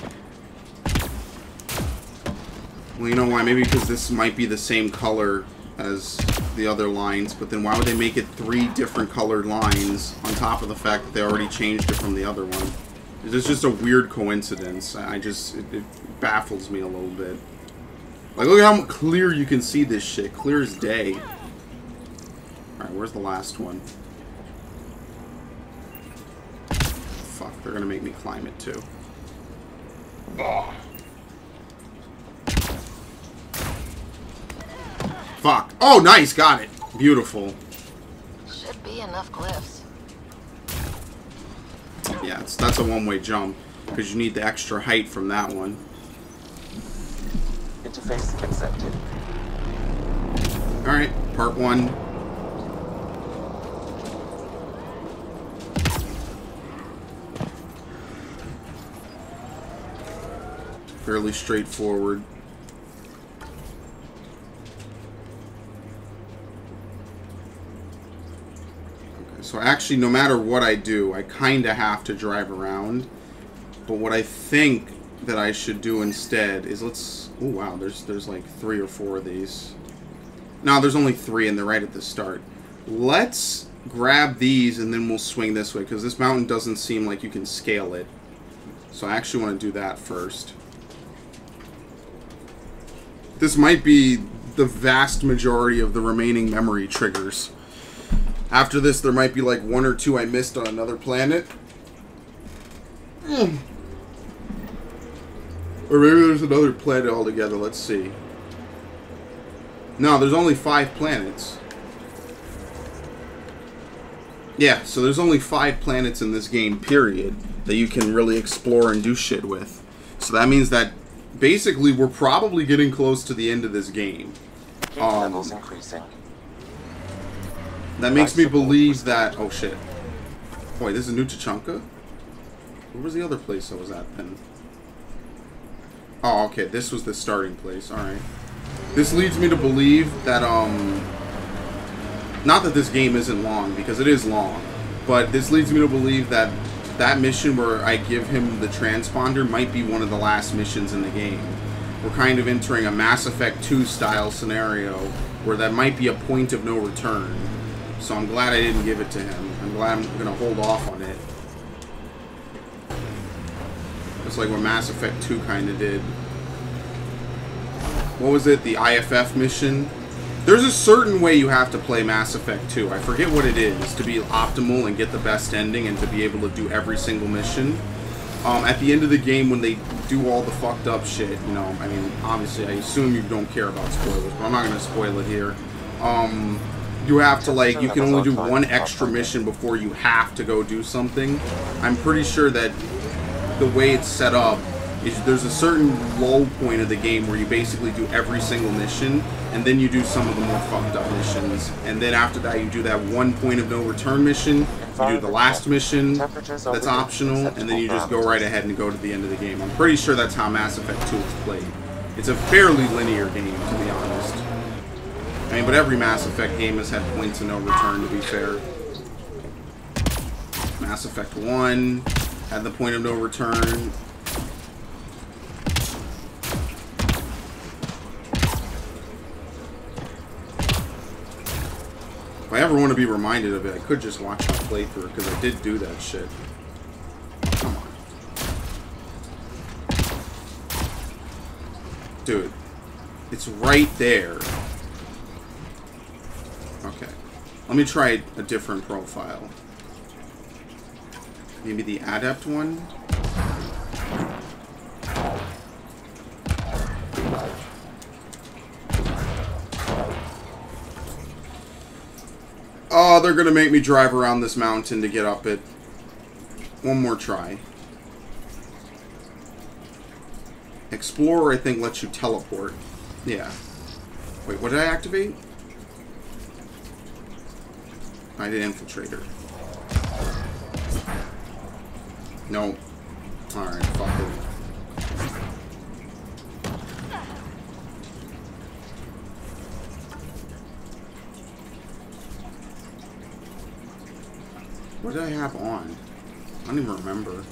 Well, you know why? Maybe because this might be the same color as the other lines, but then why would they make it 3 different colored lines on top of the fact that they already changed it from the other one? It's just a weird coincidence. It baffles me a little bit. Like, look at how clear you can see this shit. Clear as day. Alright, where's the last one? Fuck, they're gonna make me climb it too. Oh. Fuck. Oh, nice, got it. Beautiful. should be enough glyphs. Yeah, that's a one-way jump, because you need the extra height from that one. Interface accepted. Alright, part 1. Fairly straightforward. Okay, so actually, no matter what I do, I kind of have to drive around. But what I think that I should do instead is let's... Oh, wow, there's like 3 or 4 of these. No, there's only 3, and they're right at the start. Let's grab these, and then we'll swing this way, because this mountain doesn't seem like you can scale it. So I actually want to do that first. This might be the vast majority of the remaining memory triggers. After this, there might be like 1 or 2 I missed on another planet. Or maybe there's another planet altogether. Let's see. No, there's only 5 planets. Yeah, so there's only 5 planets in this game, period, that you can really explore and do shit with. So that means that basically we're probably getting close to the end of this game. Heat levels increasing. That makes me believe that... Oh, shit. Wait, this is New Tachanka? Where was the other place I was at then? Oh, okay. This was the starting place. Alright. This leads me to believe that, not that this game isn't long, because it is long. But this leads me to believe that that mission where I give him the transponder might be one of the last missions in the game. We're kind of entering a Mass Effect 2 style scenario where that might be a point of no return. So I'm glad I didn't give it to him. I'm glad I'm going to hold off on it. Just like what Mass Effect 2 kind of did. What was it? The IFF mission? There's a certain way you have to play Mass Effect 2. I forget what it is to be optimal and get the best ending and to be able to do every single mission. At the end of the game, when they do all the fucked up shit, you know, I mean, obviously, I assume you don't care about spoilers, but I'm not going to spoil it here. You have to, like, you can only do one extra mission before you have to go do something. I'm pretty sure that the way it's set up is there's a certain low point of the game where you basically do every single mission, and then you do some of the more fucked up missions. And then after that, you do that one point of no return mission, you do the last mission that's optional, and then you just go right ahead and go to the end of the game. I'm pretty sure that's how Mass Effect 2 is played. It's a fairly linear game, to be honest. I mean, but every Mass Effect game has had points of no return, to be fair. Mass Effect 1 had the point of no return. If I ever want to be reminded of it, I could just watch my playthrough, because I did do that shit. Come on. Dude. It's right there. Okay. Let me try a different profile. Maybe the Adept one? Oh, they're gonna make me drive around this mountain to get up it. One more try. Explorer, I think, lets you teleport. Yeah. Wait, what did I activate? I did Infiltrator. No. Alright, fuck it. What did I have on? I don't even remember.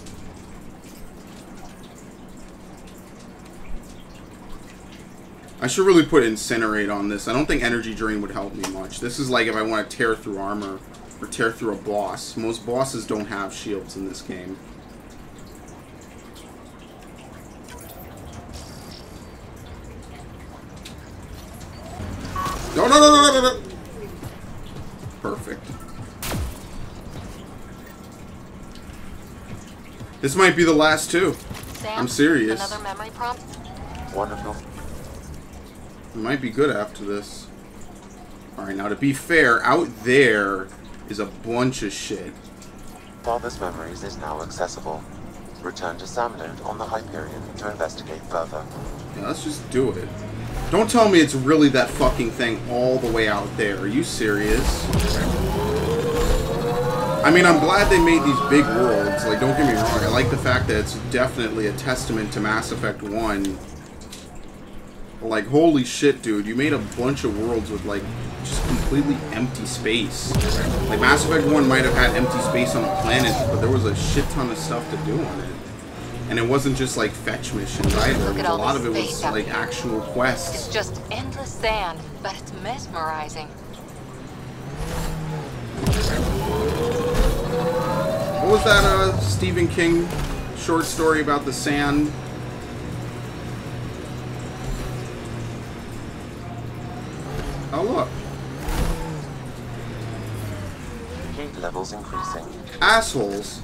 I should really put Incinerate on this. I don't think Energy Drain would help me much. This is like if I want to tear through armor or tear through a boss. Most bosses don't have shields in this game. No, no, no, no, no, no. Perfect. This might be the last two. Sam, I'm serious. Another memory prompt? Wonderful. It might be good after this. Alright, now to be fair, out there is a bunch of shit. Father's Memories is now accessible. Return to Samload on the Hyperion to investigate further. Yeah, let's just do it. Don't tell me it's really that fucking thing all the way out there. Are you serious? I mean, I'm glad they made these big worlds. Like, don't get me wrong. I like the fact that it's definitely a testament to Mass Effect 1. Like, holy shit, dude. You made a bunch of worlds with, like, just completely empty space. Like, Mass Effect 1 might have had empty space on the planet, but there was a shit ton of stuff to do on it. And it wasn't just, like, fetch missions either. A lot of it was, like, actual quests. It's just endless sand, but it's mesmerizing. What was that, Stephen King short story about the sand? Oh, look. Heat levels increasing. Assholes.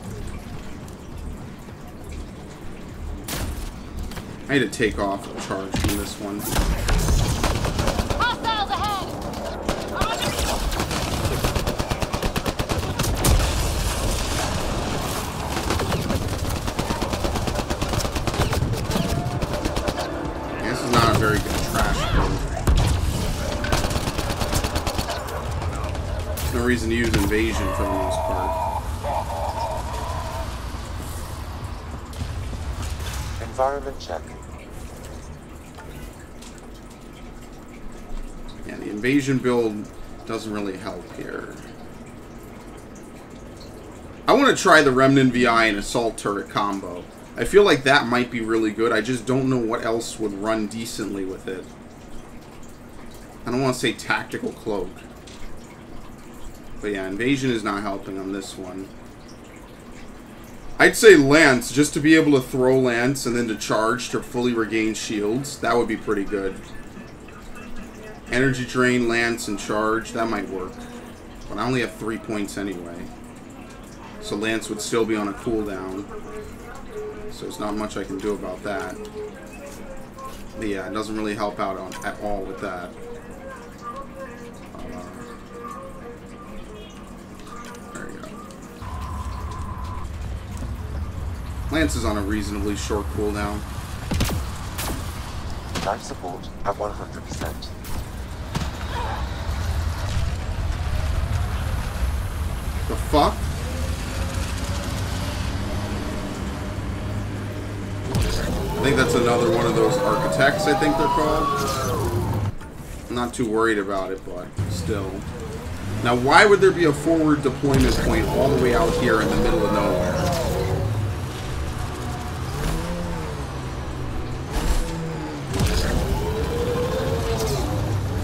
I need to take off a charge from this one. Hostiles ahead! This is not a very good trash build. There's no reason to use invasion for the most part. Environment check. Yeah, the invasion build doesn't really help here. I want to try the Remnant VI and Assault Turret combo. I feel like that might be really good. I just don't know what else would run decently with it. I don't want to say Tactical Cloak. But yeah, Invasion is not helping on this one. I'd say Lance, just to be able to throw Lance and then to charge to fully regain shields. That would be pretty good. Energy Drain, Lance, and Charge. That might work. But I only have 3 points anyway. So Lance would still be on a cooldown. So there's not much I can do about that. But yeah, it doesn't really help out at all with that. There you go. Lance is on a reasonably short cooldown. Life support at 100%. The fuck? I think that's another one of those architects, I think they're called. I'm not too worried about it, but still. Now, why would there be a forward deployment point all the way out here in the middle of nowhere?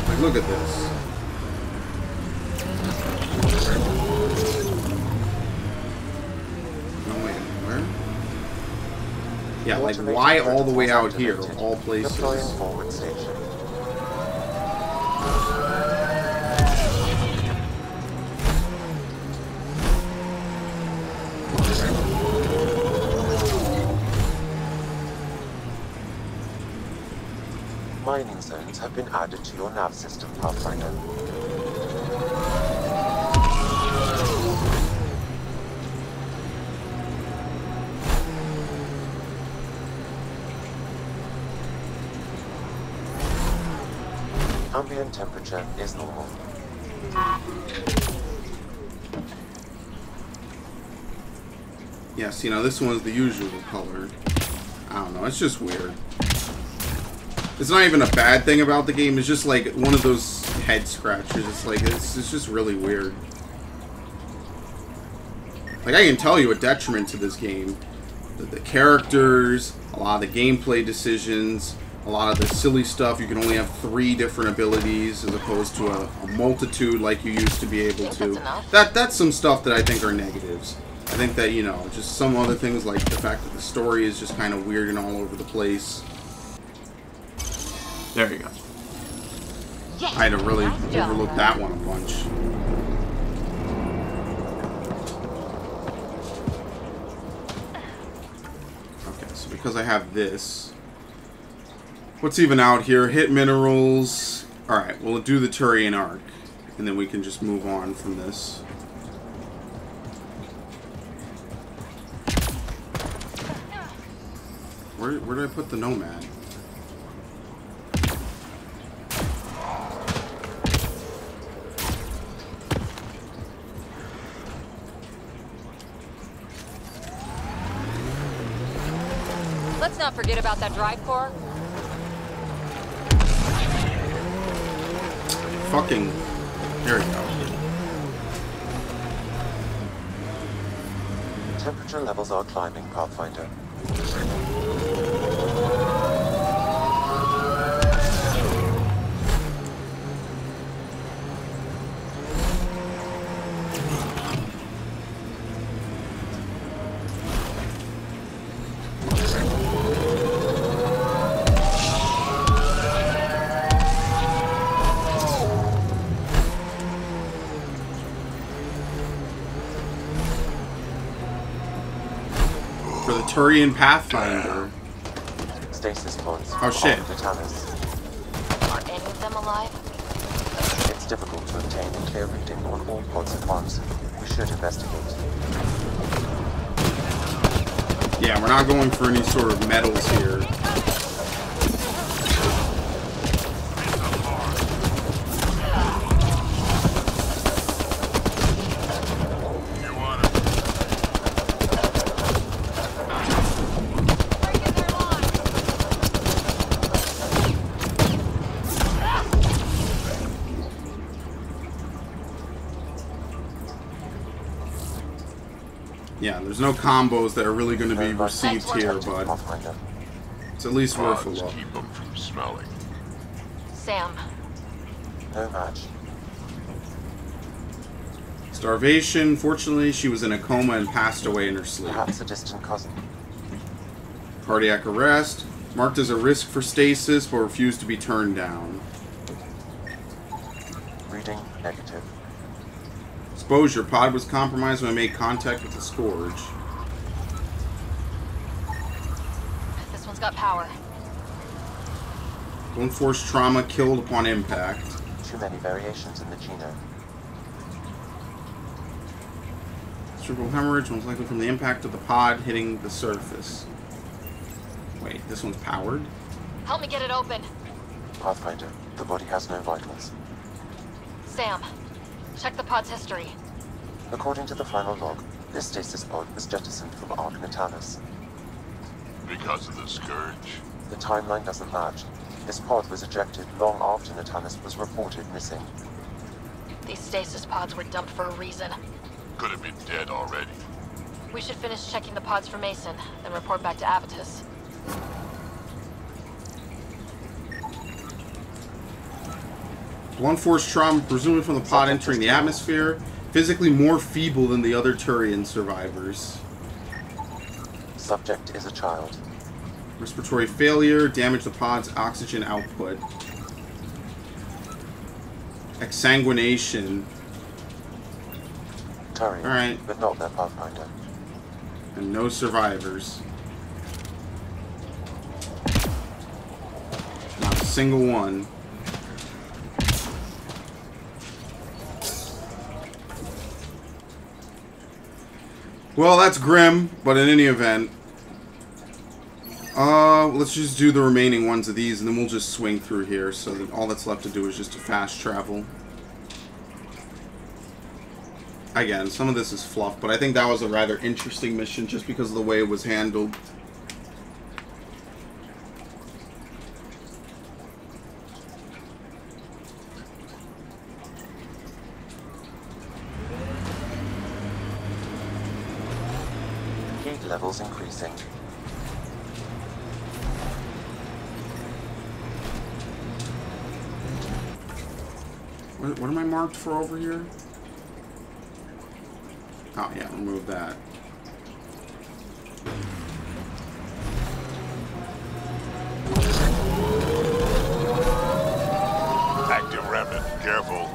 Like, look at this. Yeah, like, why all the way out here, of all places? Mining zones have been added to your nav system, Pathfinder. Ambient temperature is normal. Yes, you know, this one's the usual color. I don't know, it's just weird. It's not even a bad thing about the game, it's just like one of those head scratchers. It's like, it's just really weird. Like, I can tell you a detriment to this game. The characters, a lot of the gameplay decisions, a lot of the silly stuff. You can only have 3 different abilities as opposed to a multitude like you used to be able to. That's some stuff that I think are negatives. I think that, you know, just some other things like the fact that the story is just kind of weird and all over the place. There you go. Yes, I had to really nice overlook that one a bunch. Okay, so because I have this, what's even out here? Hit minerals. Alright, we'll do the Turian Arc, and then we can just move on from this. Where did I put the Nomad? Let's not forget about that drive core. Fucking... There we go. Temperature levels are climbing, Pathfinder. For the Turian Pathfinder. Stasis pods. Oh shit. Are any of them alive? It's difficult to obtain a clear reading on all pods at once. We should investigate. Yeah, we're not going for any sort of medals here. Yeah, there's no combos that are really going to be received here, but it's at least worth a look. Keep them from smelling. Sam. No match. Starvation. Fortunately, she was in a coma and passed away in her sleep. Perhaps a distant cousin. Cardiac arrest. Marked as a risk for stasis, but refused to be turned down. Reading negative. Exposure. Pod was compromised when it made contact with the scourge. This one's got power. Blunt force trauma killed upon impact. Too many variations in the genome. Cerebral hemorrhage, most likely from the impact of the pod hitting the surface. Wait, this one's powered? Help me get it open. Pathfinder, the body has no vitals. Sam, check the pod's history. According to the final log, this stasis pod was jettisoned from Ark Natalis. Because of the scourge? The timeline doesn't match. This pod was ejected long after Natalis was reported missing. These stasis pods were dumped for a reason. Could have been dead already. We should finish checking the pods for Mason, then report back to Avitus. Blunt force trauma, presumably from the pod entering the atmosphere. Physically more feeble than the other Turian survivors. Subject is a child. Respiratory failure, damage the pod's oxygen output. Exsanguination. Turian, alright. But not their Pathfinder. And no survivors. Not a single one. Well, that's grim, but in any event, let's just do the remaining ones of these, and then we'll just swing through here, so that all that's left to do is just to fast travel. Again, some of this is fluff, but I think that was a rather interesting mission just because of the way it was handled. Heat levels increasing. What am I marked for over here? Oh yeah, remove that. Active remnant, careful.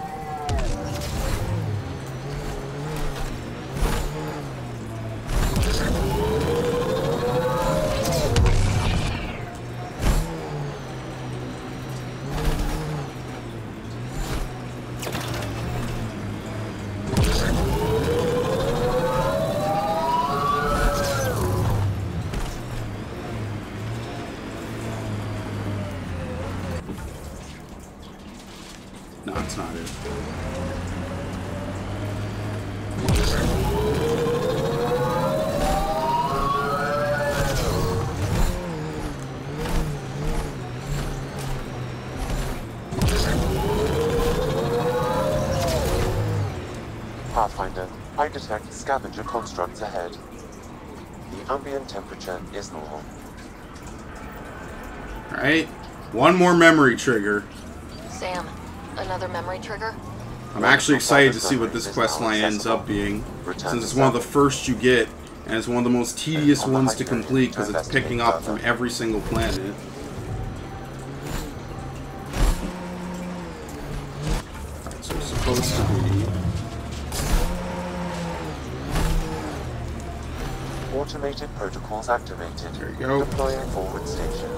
No, it's not it. Pathfinder, I detect scavenger constructs ahead. The ambient temperature is normal. Alright, one more memory trigger. Sam, another memory trigger? I'm actually excited to see what this quest line ends up being, since it's one of the first you get, and it's one of the most tedious ones to complete because it's picking up from every single planet. Alright, so it's supposed to be... Automated protocols activated. There you go. Deploying forward station.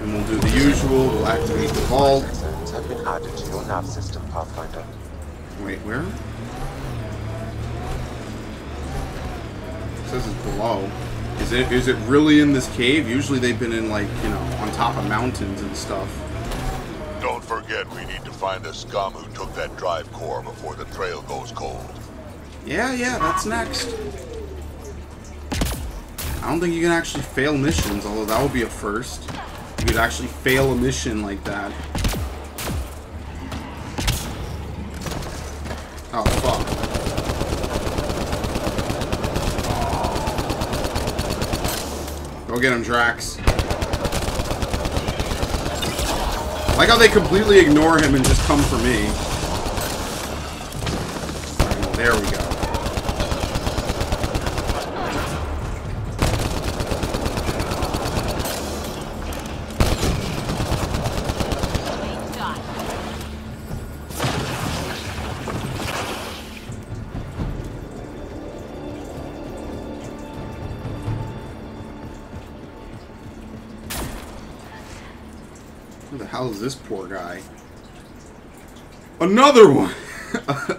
And we'll do the usual, we'll activate the vault. Zones have been added to your nav system, Pathfinder. Wait, where? It says it's below. Is it really in this cave? Usually they've been in, like, you know, on top of mountains and stuff. Don't forget we need to find the scum who took that drive core before the trail goes cold. Yeah, that's next. I don't think you can actually fail missions, although that would be a first. You could actually fail a mission like that. Oh, fuck. Go get him, Drax. I like how they completely ignore him and just come for me. There we go. Who the hell is this poor guy? Another one!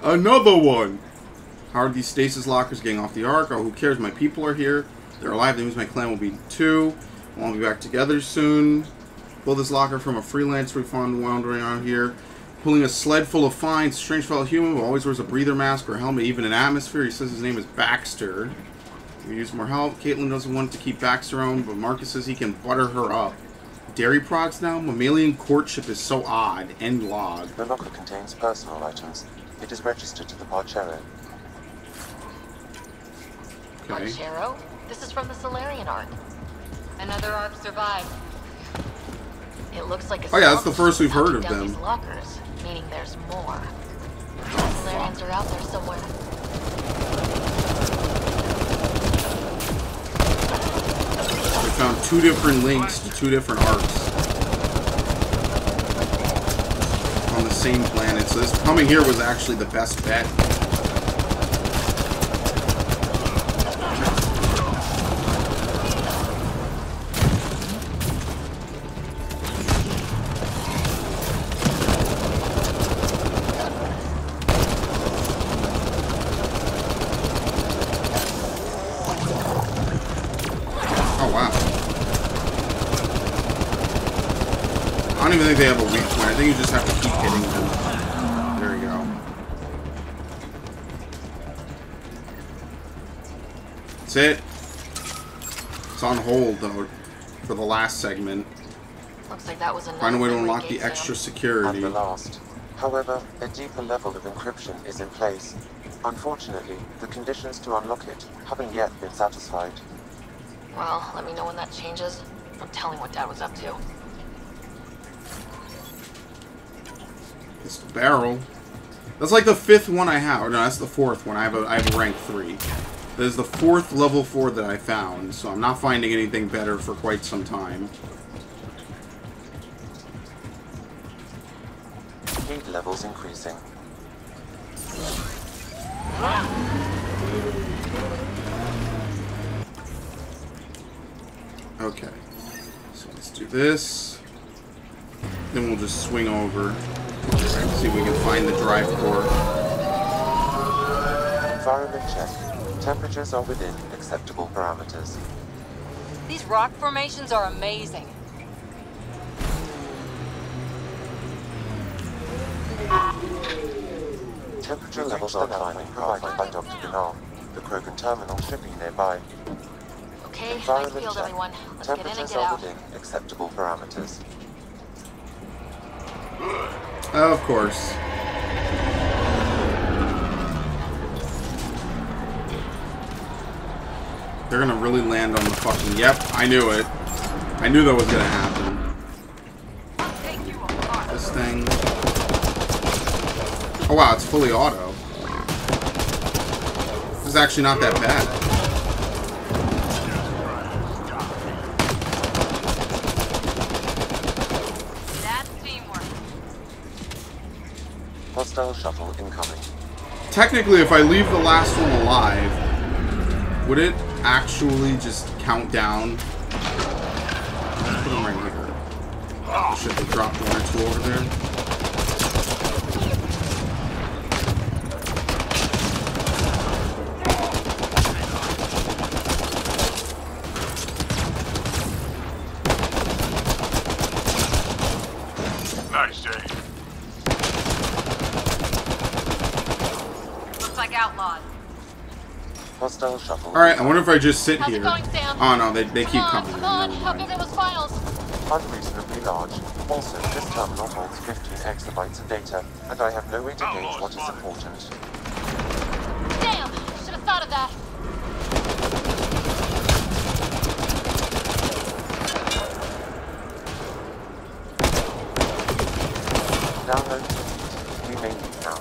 Another one! How are these stasis lockers getting off the Ark? Oh, who cares? My people are here. They're alive. That means my clan will be too. We'll be back together soon. Pull this locker from a freelance we found wandering out here. Pulling a sled full of fines. Strange fellow human who always wears a breather mask or a helmet, even in atmosphere. He says his name is Baxter. We use more help. Caitlin doesn't want to keep Baxter around, but Marcus says he can butter her up. Dairy products now? Mammalian courtship is so odd. End log. The locker contains personal items. It is registered to the Parchero. Okay. Parchero? This is from the Solarian Ark. Another Ark survived. It looks like a oh yeah, that's the first we've heard of down them. These lockers, meaning there's more. The Solarians are out there somewhere. We found 2 different links to 2 different arcs on the same planet. So this coming here was actually the best bet. I don't even think they have a weak point. I think you just have to keep hitting them. There we go. That's it. It's on hold, though, for the last segment. Looks like that was another. Find a way to unlock the extra security. And the last. However, a deeper level of encryption is in place. Unfortunately, the conditions to unlock it haven't yet been satisfied. Well, let me know when that changes. I'm telling what Dad was up to. It's the barrel. That's like the 5th one I have. Or no, that's the 4th one. I have a rank 3. This is the 4th level 4 that I found, so I'm not finding anything better for quite some time. Heat levels increasing. Okay. So let's do this. Then we'll just swing over. See if we can find the drive core. Environment check. Temperatures are within acceptable parameters. These rock formations are amazing. Temperature levels are climbing, provided by Dr. Gunnar. The Krogan terminal should be nearby. Okay, nice field, everyone. Let's get in and Temperatures get are out. within acceptable parameters. Of course. They're gonna really land on the fucking... Yep, I knew it. I knew that was gonna happen. This thing... Oh wow, it's fully auto. This is actually not that bad. Hostile shuttle incoming. Technically, if I leave the last one alive, would it actually just count down? Let's put them right here. Should they drop 1 or 2 over there? Nice, Jay. Looks like outlawed. hostile shuttle. Alright, I wonder if I just sit How's here. it going, Sam? Oh no, they keep coming. Come on, Never how mind. big are those files? Unreasonably large. Also, this terminal holds 15 exabytes of data, and I have no way to gauge what is important. Damn! Should have thought of that. Download complete. We may leave now.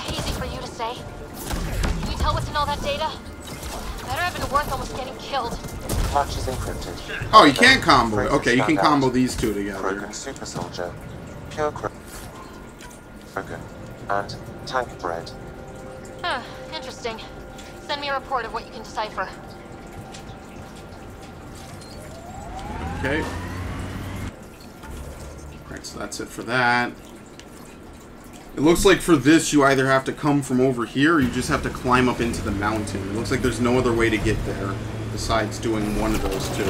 Easy for you to say. Can you tell what's in all that data? Better have it worth almost getting killed. Much is encrypted. Oh, you can't combo it. Okay, you can combo these two together. Krogan Super Soldier, Pure Krogan, and Tank Bread. Huh, interesting. Send me a report of what you can decipher. Okay. Alright, so that's it for that. It looks like for this, you either have to come from over here, or you just have to climb up into the mountain. It looks like there's no other way to get there, besides doing one of those two.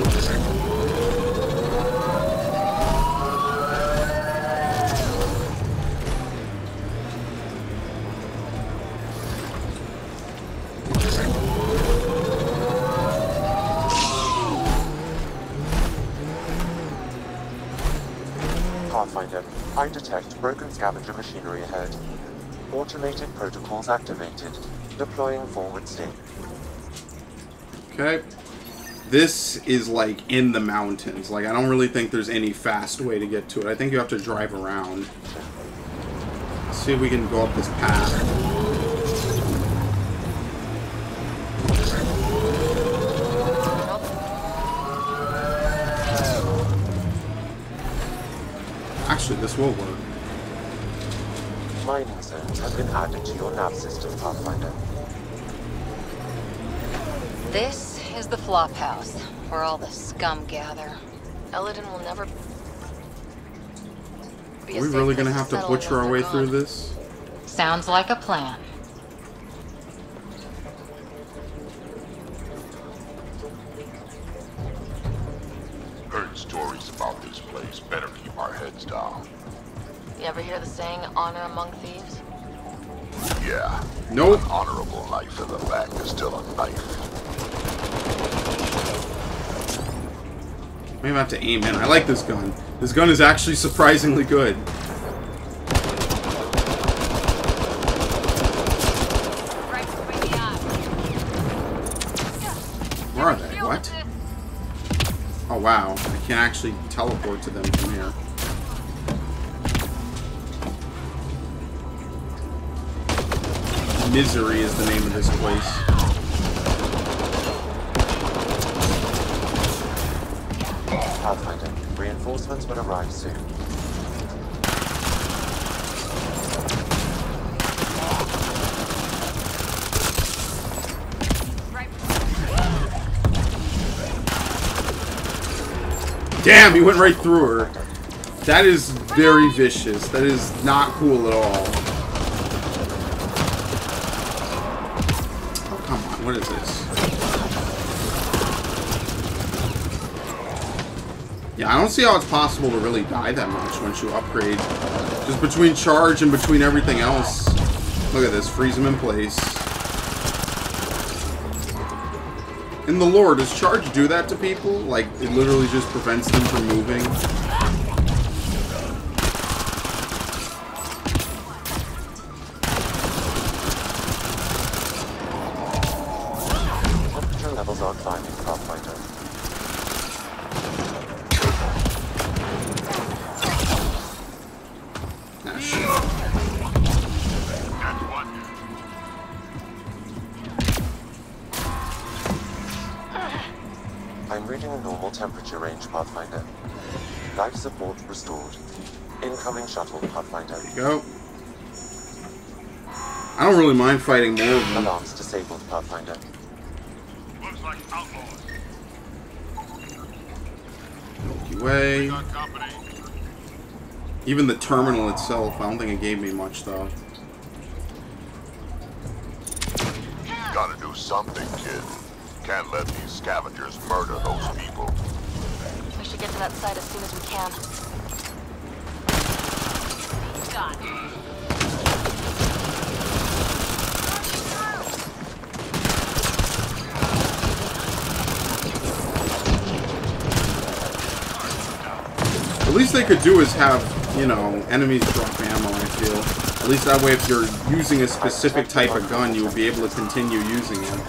Pathfinder, I detect broken scavenger machinery ahead. Automated protocols activated. Deploying forward state. Okay. This is like in the mountains. Like, I don't really think there's any fast way to get to it. I think you have to drive around. Let's see if we can go up this path. Actually, this will work. Mining zones have been added to your nav system, Pathfinder. This is the flop house, where all the scum gather. Eladin will never be Are we really going to have to butcher our way through this? Sounds like a plan. Heard stories about this place. Better keep our heads down. You ever hear the saying, honor among thieves? Yeah. Nope. An honorable knife in the back is still a knife. Maybe I have to aim in. I like this gun. This gun is actually surprisingly good. Where are they? What? Oh wow, I can actually teleport to them from here. Misery is the name of this place. Pathfinder, reinforcements will arrive soon. Damn, he went right through her. That is very vicious. That is not cool at all. Oh, come on. What is this? Yeah, I don't see how it's possible to really die that much once you upgrade. Just between charge and between everything else. Look at this. Freeze him in place. In the lore, does charge do that to people? Like, it literally just prevents them from moving? Temperature levels are climbing, Pathfinder. Ah, shit. I'm reading a normal temperature range, Pathfinder. Life support restored. Incoming shuttle, Pathfinder. There you go. I don't really mind fighting more of them. Alarms disabled, Pathfinder. Looks like outlaws. Milky Way. Even the terminal itself, I don't think it gave me much, though. Gotta do something, kid. Can't let these scavengers murder those people. We should get to that site as soon as we can. least they could do is have, you know, enemies drop ammo, I feel. At least that way, if you're using a specific type of gun, you will be able to continue using it.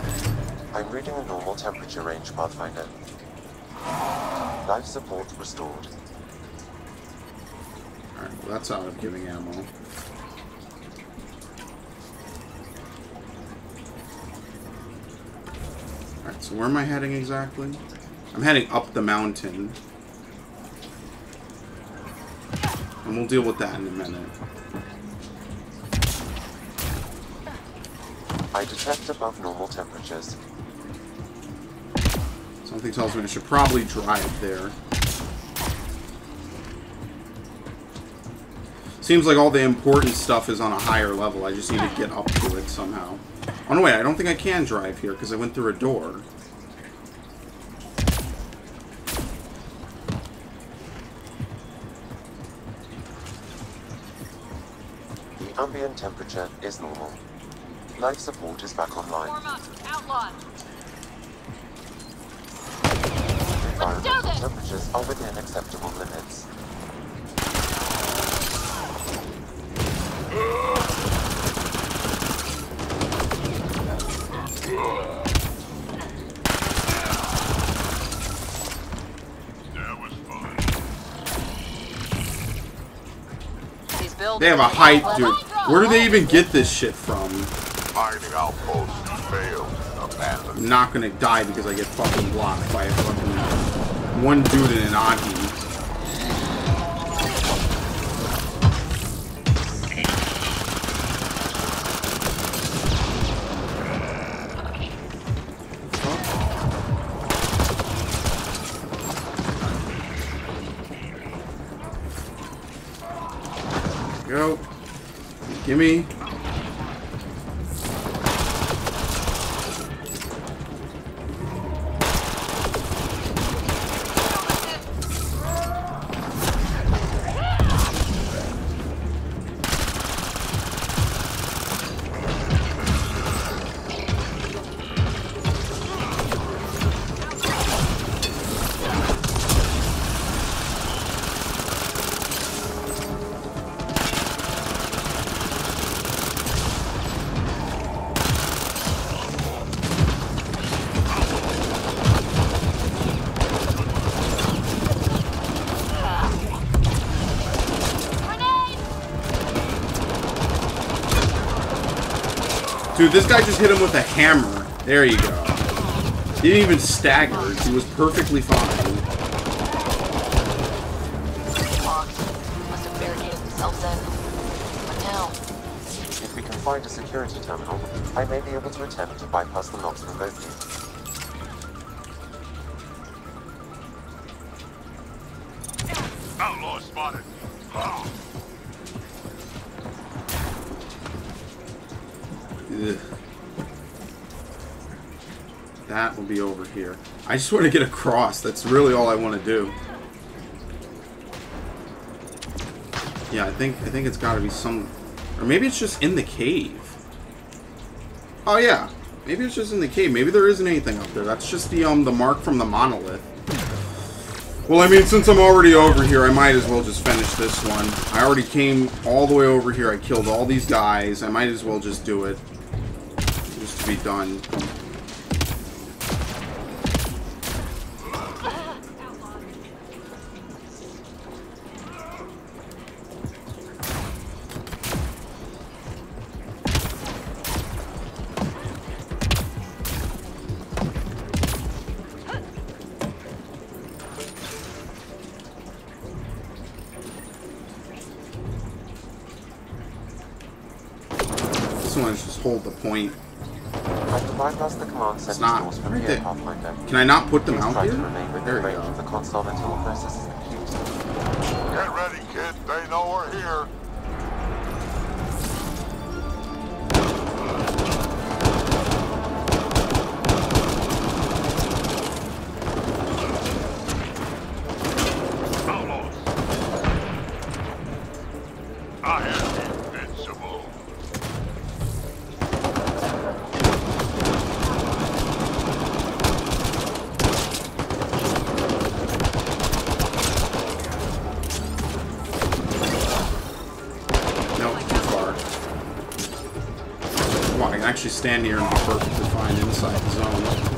I'm reading a normal temperature range, Pathfinder. Life support restored. Alright, well, that's out of giving ammo. Alright, so where am I heading exactly? I'm heading up the mountain. And we'll deal with that in a minute. I detect above normal temperatures. Something tells me I should probably drive there. Seems like all the important stuff is on a higher level. I just need to get up to it somehow. Oh no, wait, I don't think I can drive here because I went through a door. The ambient temperature is normal. Life support is back online. Outlaw. Environmental temperatures are within acceptable limits. They have a height, dude. Where do they even get this shit from? Mining outpost failed. Abandoned. I'm not gonna die because I get fucking blocked by a fucking one dude in an Agi. Go. Gimme. Dude, this guy just hit him with a hammer. There you go. He didn't even stagger. He was perfectly fine. Must have barricaded themselves in. What now? If we can find a security terminal, I may be able to attempt to bypass the locks remotely. Outlaw spotted. Oh. Ugh. That will be over here. I just want to get across. That's really all I want to do. Yeah, I think it's got to be some, or maybe it's just in the cave. Oh yeah, maybe it's just in the cave. Maybe there isn't anything up there. That's just the mark from the monolith. Well, I mean, since I'm already over here, I might as well just finish this one. I already came all the way over here. I killed all these guys. I might as well just do it. Just to be done. Hold the point. I can bypass the command center doors from here, Pathfinder. Can I not put them out here? There we go. The console until the process is complete. Get ready, kid. They know we're here. Outlaws. I am invincible. actually stand here and be perfectly fine inside the zone.